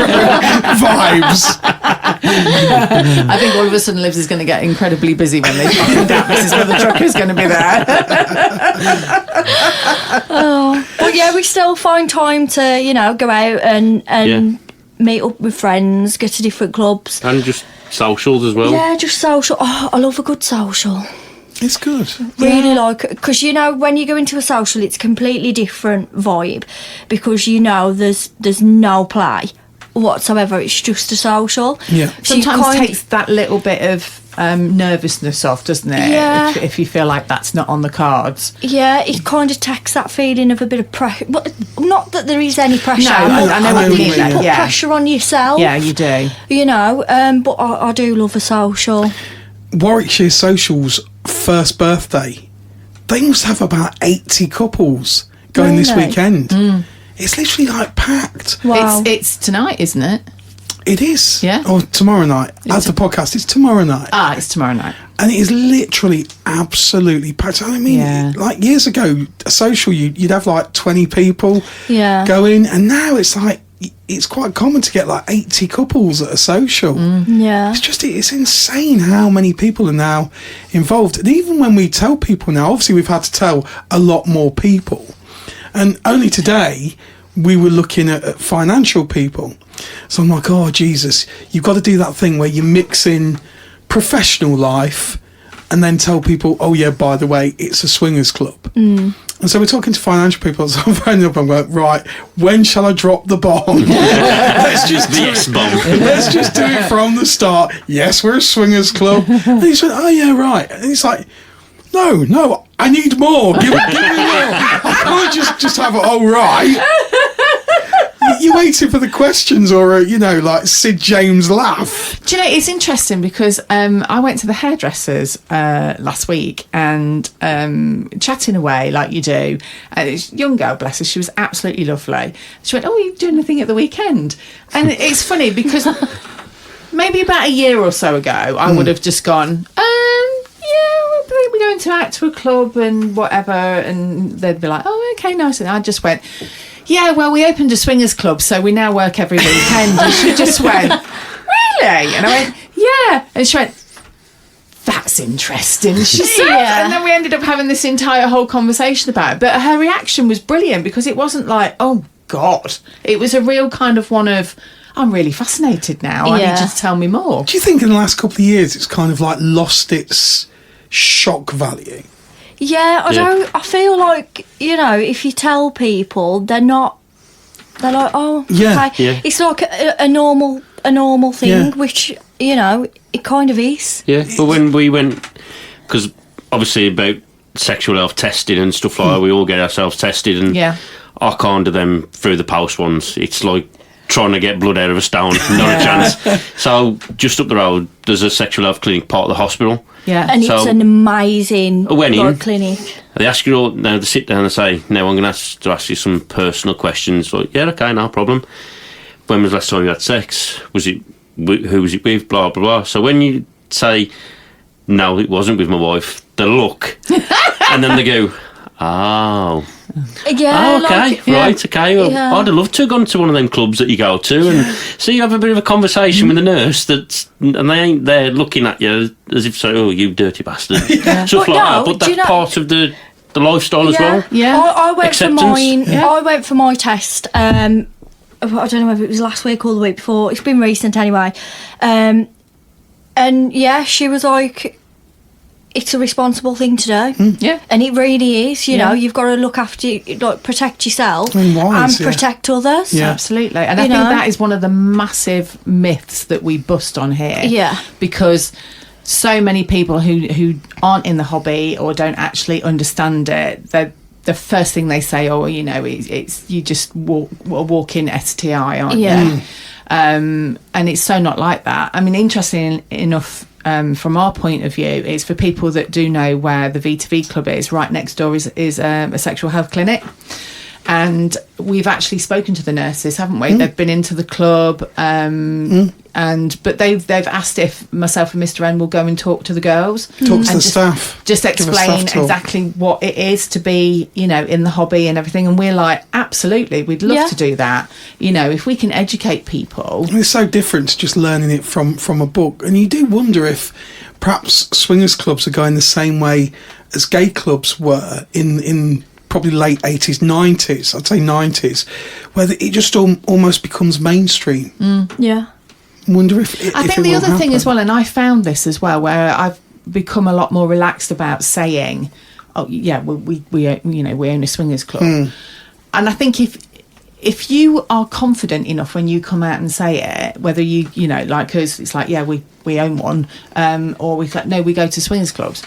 vibes. I think all of a sudden Livs is going to get incredibly busy when they find out Mrs. Mother Trucker's going to be there. But yeah, we still find time to, you know, go out and meet up with friends, go to different clubs. And just socials as well. Yeah, just social. Oh, I love a good social. It's good. Really like, because you know, when you go into a social, it's a completely different vibe, because you know there's no play whatsoever. It's just a social. Yeah. So you Sometimes kind- takes that little bit of nervousness off, doesn't it? Yeah. If you feel like that's not on the cards. Yeah, it kind of takes that feeling of a bit of pressure. But not that there is any pressure. No, I know what you mean. Put Yeah. pressure on yourself. Yeah, you do. You know, but I do love a social. Warwickshire Social's first birthday, they must have about 80 couples going this Really? weekend. It's literally like packed. Wow. It's tonight, isn't it? It is. Yeah. Or tomorrow night. As the podcast, it's tomorrow night. It's tomorrow night. And it is literally absolutely packed. I mean, Yeah. like years ago, a social, you'd have like 20 people Yeah. going, and now it's like, it's quite common to get like 80 couples at a social. Yeah. It's insane how many people are now involved. And even when we tell people now, obviously we've had to tell a lot more people. And only today we were looking at financial people. So I'm like, oh, Jesus, you've got to do that thing where you mix in professional life and then tell people, oh yeah, by the way, it's a swingers club. And so we're talking to financial people, so I'm phoning up and going, right, when shall I drop the bomb? Let's just do Let's just do it from the start. Yes, we're a swingers club. And he said, oh yeah, right. And he's like, no, I need more. Give me more. I can't just have it, oh right. You're waiting for the questions or, like Sid James laugh. Do you know, it's interesting because I went to the hairdressers last week and chatting away like you do. This young girl, bless her, she was absolutely lovely. She went, oh, are you doing anything at the weekend? And it's funny because maybe about a year or so ago, I would have just gone, we're going to a club and whatever. And they'd be like, oh, okay, nice. And I just went... Yeah, well, we opened a swingers club, so we now work every weekend. And she just went, really? And I went, yeah. And she went, that's interesting, she said. Yeah. And then we ended up having this entire whole conversation about it. But her reaction was brilliant because it wasn't like, oh, God. It was a real kind of one of, I'm really fascinated now. I need you to tell me more. Do you think in the last couple of years it's kind of like lost its shock value? Yeah, I feel like, if you tell people, they're like, oh, okay. Yeah. It's like a normal thing, which, it kind of is. Yeah, but when we went, because obviously about sexual health testing and stuff like that, we all get ourselves tested, and I can't do them through the post ones. It's like trying to get blood out of a stone, not a chance. So just up the road, there's a sexual health clinic part of the hospital. Yeah, and it's an amazing clinic. They ask you all, now they sit down and say, now I'm going to ask you some personal questions. Like, yeah, okay, no problem. When was the last time you had sex? Who was it with? Blah, blah, blah. So when you say, no, it wasn't with my wife, they look, and then they go, oh. Yeah. Oh, okay, right, okay. Well, Yeah. I'd have loved to have gone to one of them clubs that you go to and so you have a bit of a conversation with the nurse and they ain't there looking at you as if say, oh, you dirty bastard. Stuff like that. But that's part of the lifestyle as well. Yeah. I went Acceptance. for mine. Yeah. I went for my test. I don't know whether it was last week or the week before. It's been recent anyway. And yeah, she was like, it's a responsible thing to do. Yeah. And it really is, you know, you've got to look after, like, protect yourself and protect others. Yeah. Absolutely. And I think that is one of the massive myths that we bust on here. Yeah. Because so many people who aren't in the hobby or don't actually understand it, the first thing they say, it's you just walk-in STI, aren't you? And it's so not like that. I mean, interesting enough, from our point of view, is for people that do know where the V2V club is, right next door is a sexual health clinic. And we've actually spoken to the nurses, haven't we? They've been into the club, but they've asked if myself and Mr. N will go and talk to the girls, talk to the staff, just explain exactly what it is to be, in the hobby and everything. And we're like, absolutely, we'd love to do that. If we can educate people. It's so different to just learning it from a book, and you do wonder if perhaps swingers clubs are going the same way as gay clubs were in probably late 80s, 90s, I'd say 90s, where it just almost becomes mainstream. Yeah. I wonder if I think the other thing as well, and I found this as well, where I've become a lot more relaxed about saying, oh, yeah, we own a swingers club. And I think if you are confident enough when you come out and say it, whether like us, it's like, yeah, we own one, or we like, no, we go to swingers clubs.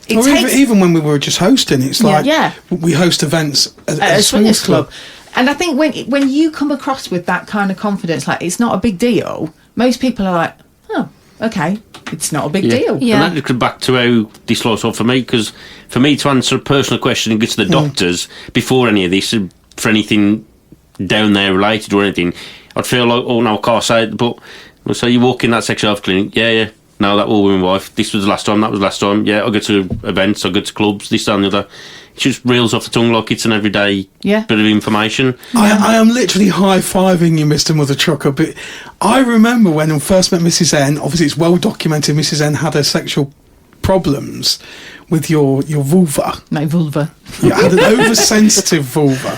Or even when we were just hosting, it's like we host events at a swingers club. And I think when you come across with that kind of confidence, like it's not a big deal, most people are like, oh, okay, it's not a big deal. Yeah. And that comes back to how this starts off for me, because for me to answer a personal question and go to the doctors before any of this, for anything down there related or anything, I'd feel like, oh no, I can't say it. But so you walk in that sexual health clinic, no, that was with my wife. This was the last time. That was the last time. Yeah, I go to events. I go to clubs. This, that, and the other. It just reels off the tongue like it's an everyday bit of information. I am literally high-fiving you, Mr. Mother Trucker. But I remember when I first met Mrs. N. Obviously, it's well documented. Mrs. N had her sexual problems with your vulva. My vulva. You had an oversensitive vulva,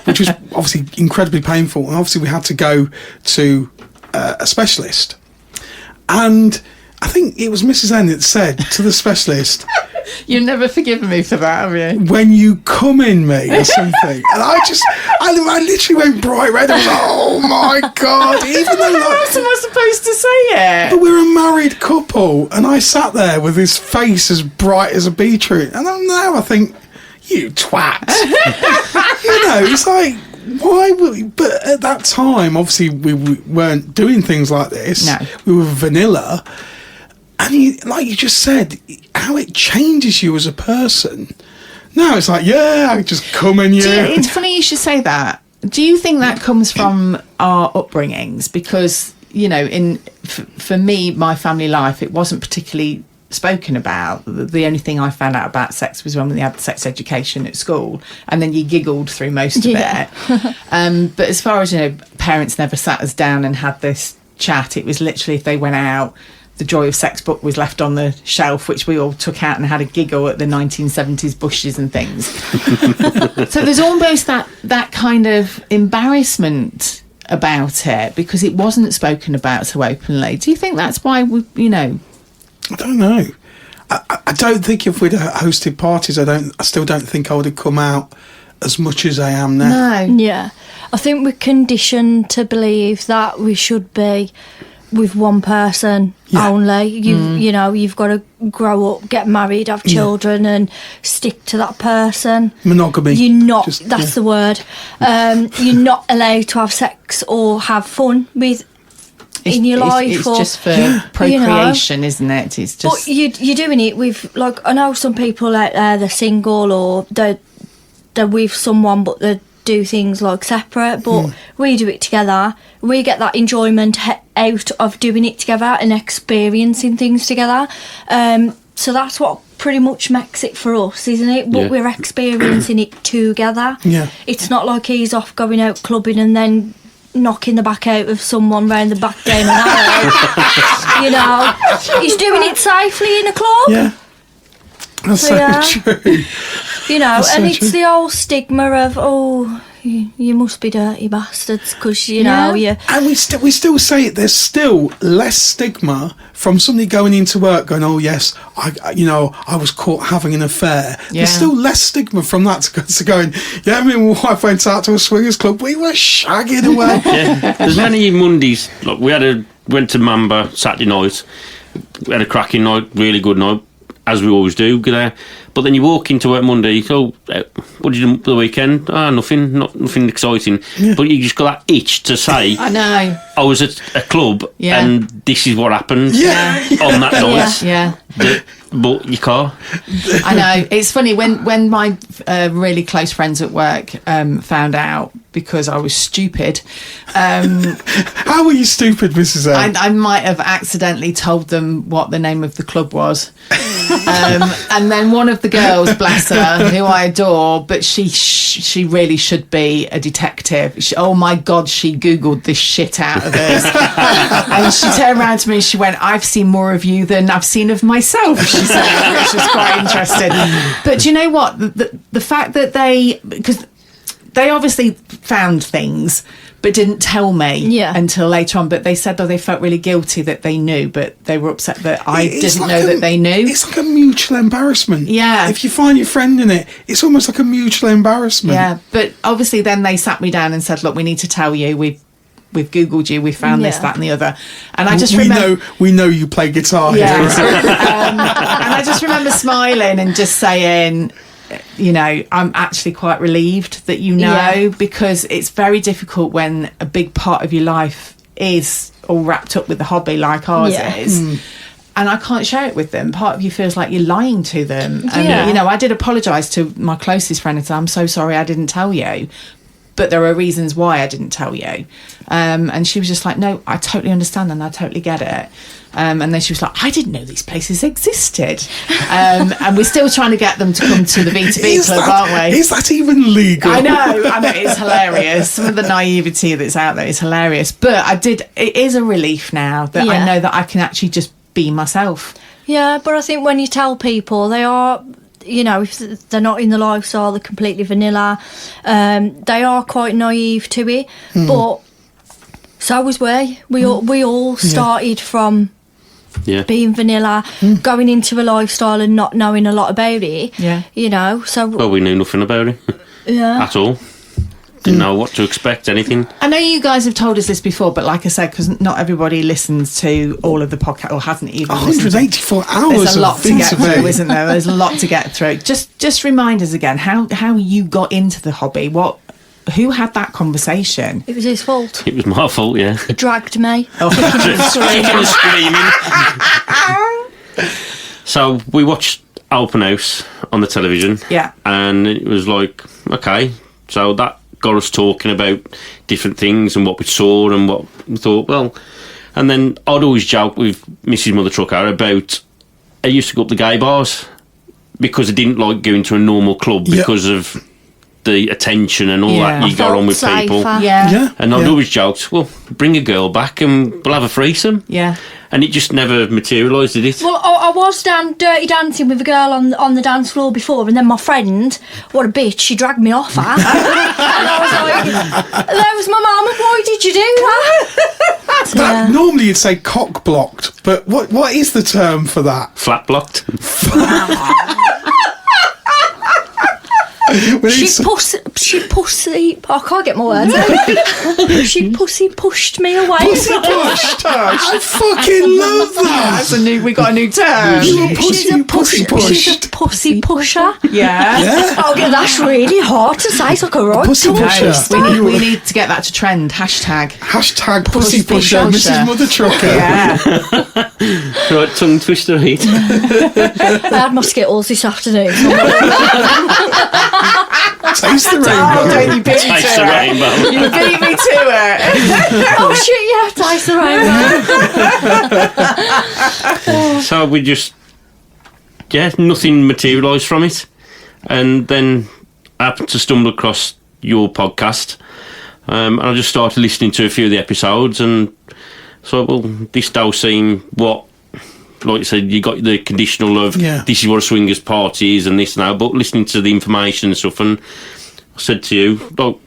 which was obviously incredibly painful. And obviously, we had to go to a specialist. And I think it was Mrs. N that said to the specialist, You've never forgiven me for that, have you? when you come in me or something. And I literally went bright red. I was like, oh my God. Even though, How else am I supposed to say it? but we're a married couple, and I sat there with his face as bright as a beetroot. And now I think, you twat. It's like, why would we? But at that time, obviously, we weren't doing things like this. No. We were vanilla. And like you just said, how it changes you as a person. Now it's like, yeah, I just come in you. It's funny you should say that. Do you think that comes from our upbringings? Because, for me, my family life, it wasn't particularly spoken about. The only thing I found out about sex was when we had sex education at school, and then you giggled through most of it. But as far as, parents never sat us down and had this chat. It was literally, if they went out, the Joy of Sex book was left on the shelf, which we all took out and had a giggle at the 1970s bushes and things. So there's almost that kind of embarrassment about it because it wasn't spoken about so openly. Do you think that's why we, I don't know. I don't think if we'd hosted parties, I still don't think I would have come out as much as I am now. No. Yeah. I think we're conditioned to believe that we should be with one person only. You've got to grow up, get married, have children, and stick to that person. Monogamy. You're not. That's the word. You're not allowed to have sex or have fun in your life. It's just for procreation, isn't it? It's just. But you're doing it with, like, I know some people out there, they're single or they're with someone, but they do things like separate, but we do it together. We get that enjoyment out of doing it together and experiencing things together. So that's what pretty much makes it for us, isn't it? But we're experiencing it together. Yeah. It's not like he's off going out clubbing and then knocking the back out of someone round the back down an alley. He's doing it safely in a club. Yeah. That's so true. That's so and it's true. the old stigma of, you must be dirty bastards because, you And we still say it. There's still less stigma from somebody going into work going, oh, yes, I was caught having an affair. Yeah. There's still less stigma from that to going, yeah, me and my wife went out to a swingers club. We were shagging away. There's many Mondays. Like we went to Mamba Saturday night. We had a cracking night, really good night, as we always do there. But then you walk into work Monday, what did you do the weekend? Nothing exciting. Yeah. But you just got that itch to say, I know. I was at a club and this is what happened on that night. Yeah. But you can't. I know. It's funny when my really close friends at work found out because I was stupid. How were you stupid, Mrs. A? I might have accidentally told them what the name of the club was. And then one of the girls, bless her, who I adore, but she really should be a detective. Oh my God, she Googled this shit out of us. And she turned around to me and she went, I've seen more of you than I've seen of myself, she said, which was quite interesting. But do you know what? The fact that because they obviously found things but didn't tell me until later on. But they said they felt really guilty that they knew, but they were upset that I didn't know that they knew. It's like a mutual embarrassment. Yeah. If you find your friend in it, it's almost like a mutual embarrassment. Yeah, but obviously then they sat me down and said, look, we need to tell you, we've Googled you, we found this, that and the other. And I just remember... We know you play guitar. Yeah. And I just remember smiling and just saying... I'm actually quite relieved that because it's very difficult when a big part of your life is all wrapped up with the hobby like ours is. And I can't share it with them. Part of you feels like you're lying to them. And, I did apologise to my closest friend and say, I'm so sorry I didn't tell you. But there are reasons why I didn't tell you. And she was just like, no, I totally understand and I totally get it. And then she was like, I didn't know these places existed. And we're still trying to get them to come to the V2B club, aren't we? Is that even legal? I know, it's hilarious. Some of the naivety that's out there is hilarious. But it is a relief now that I know that I can actually just be myself. Yeah, but I think when you tell people they are... if they're not in the lifestyle, they're completely vanilla. They are quite naive to it, but so was we. We all started from being vanilla, going into a lifestyle and not knowing a lot about it. Yeah. You know, so... Well, we knew nothing about it at all. Didn't know what to expect, anything. I know you guys have told us this before, but like I said, because not everybody listens to all of the podcast or hasn't even 184 hours. There's a lot to get Vixen. through, isn't there? There's a lot to get through. Just remind us again how you got into the hobby. Who had that conversation? It was his fault. It was my fault, yeah. He dragged me. Kicking and screaming. So we watched Open House on the television. Yeah. And it was like, okay, so that got us talking about different things and what we saw and what we thought, well. And then I'd always joke with Mrs. Mother Trucker about I used to go up the gay bars because I didn't like going to a normal club because of the attention and all that you got on with people. Yeah. And I'd always joked, well, bring a girl back and we'll have a threesome. Yeah. And it just never materialised, did it? Well, I was dirty dancing with a girl on the dance floor before, and then my friend, what a bitch, she dragged me off her. And I was like, that was my mum, why did you do that? Normally you'd say cock blocked, but what is the term for that? Flat blocked. She pussy. I can't get my words out. She pussy pushed me away. Pussy pushed. I fucking love that. We got a new term. She's a pussy pushed. She's a pussy pusher. Yeah. Okay, that's really hard to say. It's like a right Pussy tongue pusher. twister. We need to get that to trend. Hashtag. Hashtag pussy pusher, pusher. Mrs. Mother Trucker. Yeah. Right, tongue twister heat. I had my Skittles this afternoon. Taste the Oh, rainbow. don't you beat me Taste to the it. rainbow. You beat me to it. Oh shit, yeah, taste the rainbow. So we just, nothing materialised from it. And then I happened to stumble across your podcast. And I just started listening to a few of the episodes and so, well, this does seem what, like you said, you got the conditional of this is what a swingers party is and this now, but listening to the information and stuff, and I said to you, like,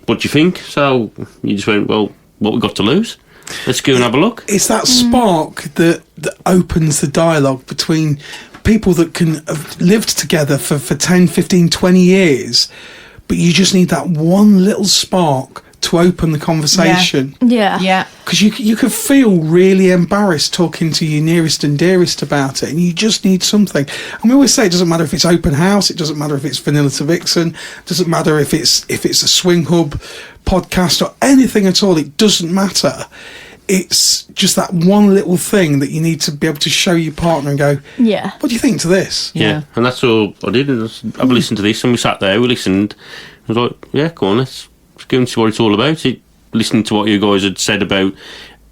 what do you think? So you just went, well, what we got to lose? Let's go and have a look. It's that spark that opens the dialogue between people that can have lived together for 10, 15, 20 years, but you just need that one little spark to open the conversation. Yeah. Because you could feel really embarrassed talking to your nearest and dearest about it, and you just need something. And we always say it doesn't matter if it's open house, it doesn't matter if it's vanilla to Vixen, it doesn't matter if it's a swing hub podcast or anything at all. It doesn't matter. It's just that one little thing that you need to be able to show your partner and go, what do you think to this? Yeah. And that's all I did. I've listened to this, and we sat there, we listened. I was like, go on, let's go and see what it's all about. Listening to what you guys had said about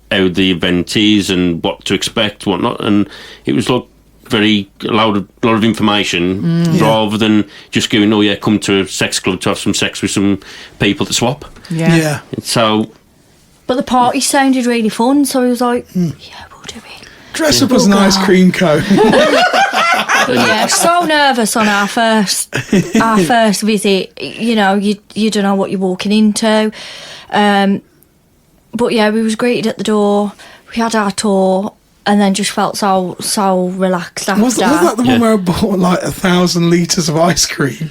how the event is and what to expect, whatnot, and it was like a lot of information rather than just going, come to a sex club to have some sex with some people to swap. Yeah. So, But the party sounded really fun, so I was like, we'll do it. Dress up as an ice cream cone. But yeah, so nervous on our first visit. You know, you don't know what you're walking into. But yeah, we was greeted at the door. We had our tour, and then just felt so relaxed after. Was that the one where I bought like 1,000 litres of ice cream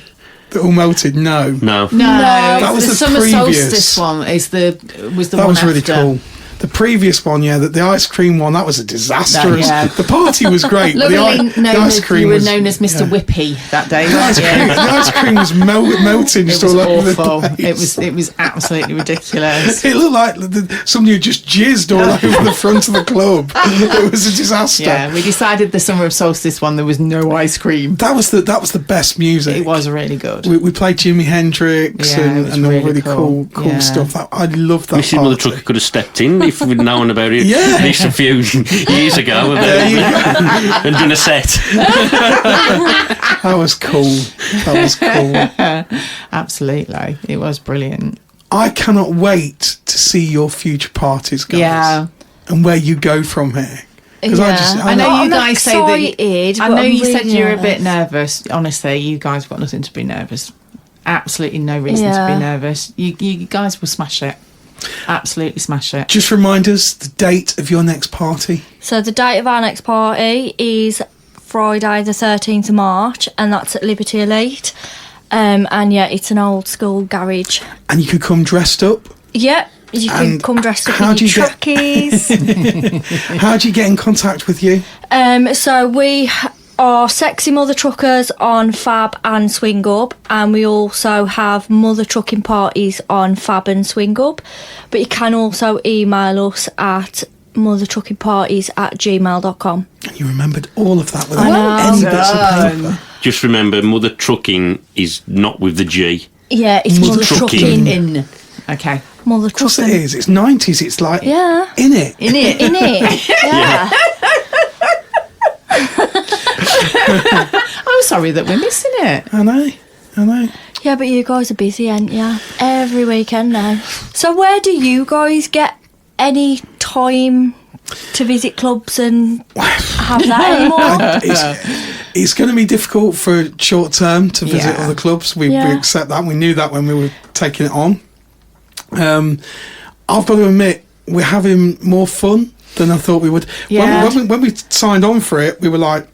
that all melted? No. That was the summer previous. solstice one. Was the That one was really after. cool. The previous one, the ice cream one, that was a disaster. Yeah. The party was great. But Luckily, the ice cream you were was, known as Mr. Whippy that day. The ice cream was melting It just was all over awful. the place. It was absolutely ridiculous. It looked like somebody had just jizzed all over the front of the club. It was a disaster. Yeah, we decided the summer of solstice one there was no ice cream. That was the best music. It was really good. We played Jimi Hendrix Yeah, it was and really cool Yeah. stuff. I loved that. Mrs. Mother Trucker could have stepped in if we'd known about it this a few years ago and done a set. That was cool. Absolutely, it was brilliant. I cannot wait to see your future parties, guys. Yeah. And where you go from here. Because I know you I'm guys say excited, that. I but know I'm you said really you're a nervous. bit nervous. Honestly, you guys got nothing to be nervous. Absolutely no reason to be nervous. You guys will smash it. Absolutely smash it. Just remind us the date of your next party. So the date of our next party is Friday the 13th of March, and that's at Liberty Elite. And yeah, it's an old school garage. And you could come dressed up. Yep, you can come dressed up with your trackies. How do you get in contact with you? So we are Sexy Mother Truckers on Fab and Swing Up, and we also have mother trucking parties on Fab and Swing Up. But you can also email us at mothertruckingparties@gmail.com. And you remembered all of that I know. without any bits of paper. Just remember, mother trucking is not with the G. Yeah, it's Mother mother trucking. trucking. Okay. Mother Of course it trucking. is. It's 90s. It's like, Yeah. in it. In it. In it. Yeah. I'm sorry that we're missing it. I know. Yeah, but you guys are busy, ain't ya? Every weekend now. So where do you guys get any time to visit clubs and have that anymore? It's going to be difficult for short term to visit Yeah. other clubs. We Yeah. accept that. We knew that when we were taking it on. I've got to admit, we're having more fun than I thought we would. Yeah. When we signed on for it, we were like,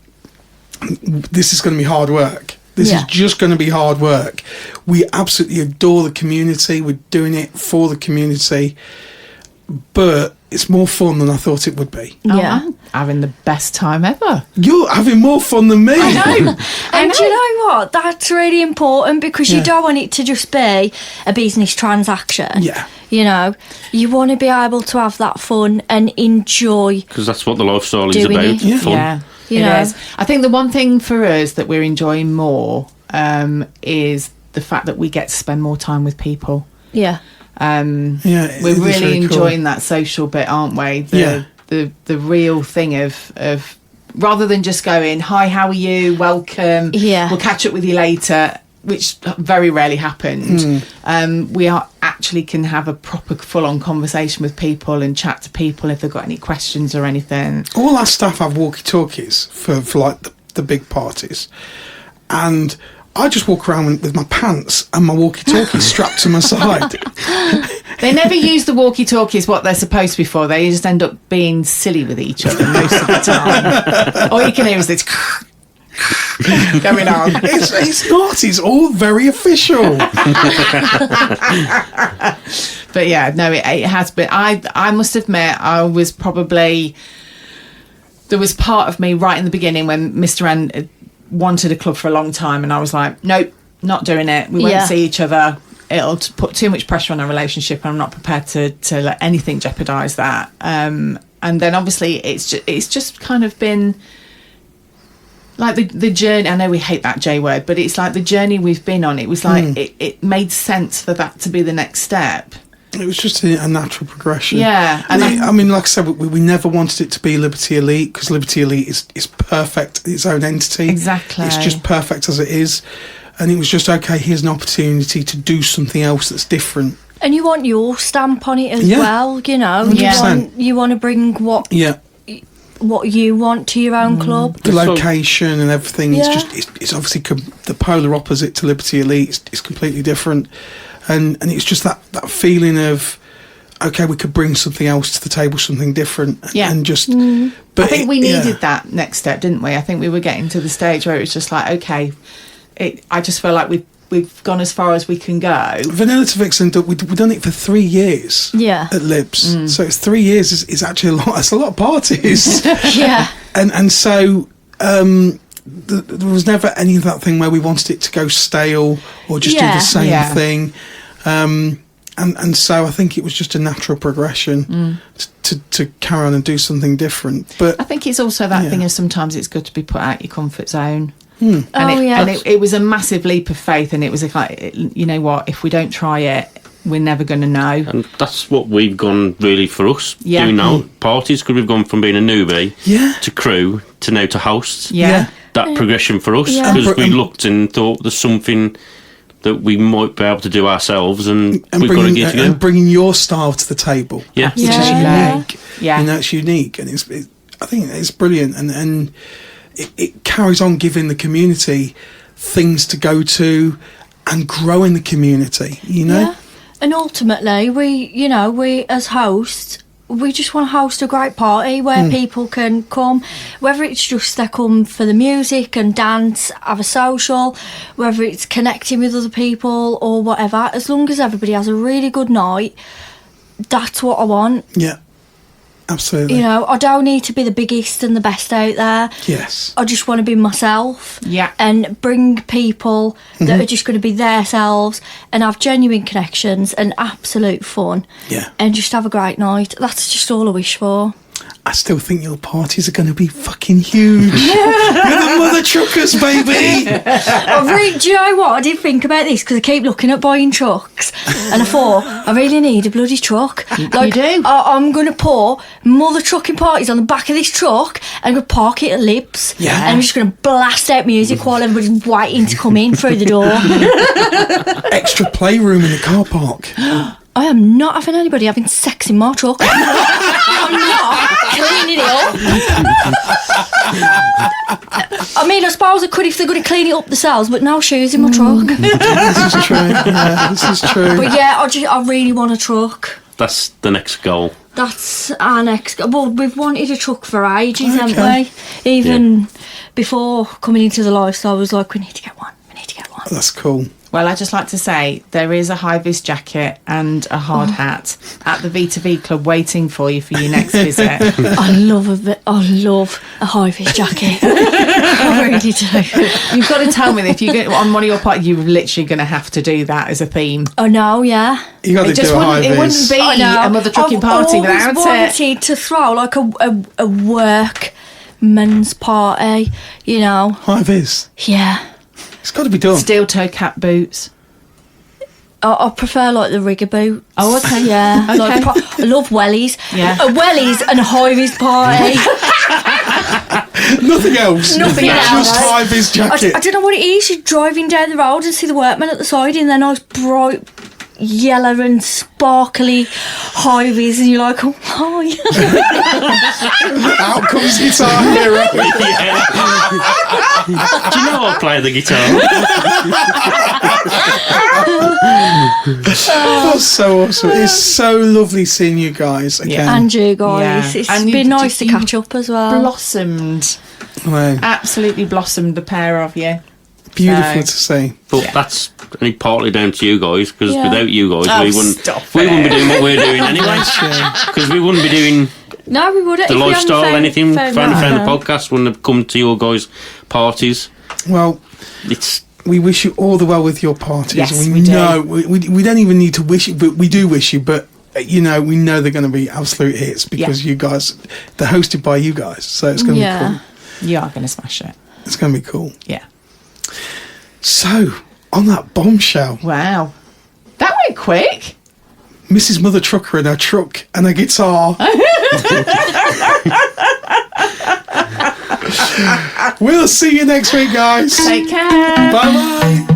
this is going to be hard work. This Yeah. is just going to be hard work. We absolutely adore the community. We're doing it for the community. But it's more fun than I thought it would be. Yeah. I'm having the best time ever. You're having more fun than me. I know. And do you know what? That's really important because Yeah. you don't want it to just be a business transaction. Yeah. You know, you want to be able to have that fun and enjoy. Because that's what the lifestyle is Doing about. it. Yeah. Fun. Yeah, You it know. is. I think the one thing for us that we're enjoying more is the fact that we get to spend more time with people. Yeah. Yeah, it We're is really cool. enjoying that social bit, aren't we? Yeah. The real thing of rather than just going, hi, how are you? Welcome. Yeah. We'll catch up with you later, which very rarely happened. We are actually can have a proper full-on conversation with people and chat to people if they've got any questions or anything. All our staff have walkie-talkies for like the big parties, and I just walk around with my pants and my walkie-talkie strapped to my side. They never use the walkie-talkies what they're supposed to be for. They just end up being silly with each other most of the time. All you can hear is this going on. It's not. It's all very official. But yeah, no, it has been. I must admit, I was probably... There was part of me right in the beginning when Mr. N wanted a club for a long time, and I was like, nope, not doing it. We won't Yeah. see each other. It'll put too much pressure on our relationship, and I'm not prepared to let anything jeopardise that. And then obviously it's just kind of been like the journey. I know we hate that J word, but it's like the journey we've been on. It was like it made sense for that to be the next step. It was just a natural progression. Yeah, And and I mean, like I said, we never wanted it to be Liberty Elite because Liberty Elite is perfect, its own entity. Exactly. It's just perfect as it is. And it was just, okay, here's an opportunity to do something else that's different. And you want your stamp on it as Yeah. well, you know. 100%. You want to bring what Yeah. you want to your own club. The location and everything is Yeah. just, it's obviously the polar opposite to Liberty Elite. It's completely different. And it's just that feeling of, okay, we could bring something else to the table, something different. Yeah. And just, I think we needed yeah. that next step, didn't we? I think we were getting to the stage where it was just like, okay, I just feel like we've gone as far as we can go. Vanilla to Vixen, we've done it for 3 years. Yeah. At Libs. So it's 3 years is actually a lot. It's a lot of parties. Yeah. And so there was never any of that thing where we wanted it to go stale or just do Yeah. the same Yeah. thing. And so I think it was just a natural progression to carry on and do something different. But I think it's also that Yeah. thing of sometimes it's good to be put out your comfort zone. Oh, yeah. And it was a massive leap of faith, and it was like, you know what, if we don't try it, we're never going to know. And that's what we've gone really for us Yeah. doing now. Parties, because we've gone from being a newbie yeah. to crew to now to hosts. Yeah. That progression for us, Yeah. because we And- looked and thought there's something that we might be able to do ourselves, and we've got to give it a go. bringing your style to the table. Yeah. Which is Yeah. unique. Yeah. You know, it's unique, and I think it's brilliant, and it carries on giving the community things to go to and growing the community. You know, And ultimately, we as hosts, we just want to host a great party where people can come, whether it's just they come for the music and dance, have a social, whether it's connecting with other people or whatever. As long as everybody has a really good night, that's what I want. Yeah, absolutely. I don't need to be the biggest and the best out there. Yes. I just want to be myself. Yeah. And bring people that are just going to be themselves and have genuine connections and absolute fun. Yeah. And just have a great night. That's just all I wish for. I still think your parties are going to be fucking huge. You're the mother truckers, baby. Do you know what? I did think about this because I keep looking at buying trucks and I thought, I really need a bloody truck. You do? I'm going to put mother trucking parties on the back of this truck and I'm going to park it at Libs. Yeah. And I'm just going to blast out music while everybody's waiting to come in through the door. Extra playroom in the car park. I am not having anybody having sex in my truck. I'm not cleaning it up. I mean, I suppose I could if they're going to clean it up themselves, but no shoes in my truck. This is true. Yeah, this is true. But yeah, I really want a truck. That's the next goal. That's our next. Well, we've wanted a truck for ages, Okay. haven't we? Even before coming into the lifestyle, I was like, we need to get one. That's cool. Well, I'd just like to say there is a high-vis jacket and a hard hat at the V2V Club waiting for you for your next visit. I love a high-vis jacket. I really do. You've got to tell me that if you get on one of your parties, you're literally going to have to do that as a theme. I know, yeah. You got to do a high It wouldn't be a mother trucking party without I've always wanted to throw like a work men's party, High vis. Yeah. It's got to be done. Steel toe cap boots. I prefer like the rigger boot. Oh, okay. Yeah. Okay. Like, I love wellies. Yeah. Wellies and a high-vis party. Nothing else. Nothing else. Just high vis jacket. I don't know what it is. You're driving down the road and see the workmen at the side in their nice bright yellow and sparkly high-vis and you're like, oh, hi. Out comes Guitar Hero. Do you know I play the guitar? That's so awesome. It's so lovely seeing you guys again. And you guys. Yeah. It's And been nice to catch up as well. Blossomed. I know. Absolutely blossomed, the pair of you. Beautiful So- to see. But that's only partly down to you guys, because Yeah. without you guys, Oh, we wouldn't stop be it. doing what we're doing anyway. Because we wouldn't be doing No, we wouldn't. the if we hadn't lifestyle, anything. Found that. the podcast, wouldn't have come to your guys' parties. Well, It's we wish you all the well with your parties. Yes, we we do. know we don't even need to wish it, but we do wish you. But we know they're going to be absolute hits because you guys, they're hosted by you guys, so it's going to be cool. You are going to smash it. It's going to be cool. Yeah. So on that bombshell, Wow. That went quick. Mrs. Mother Trucker in her truck and a guitar. We'll see you next week, guys. Take care. Bye bye.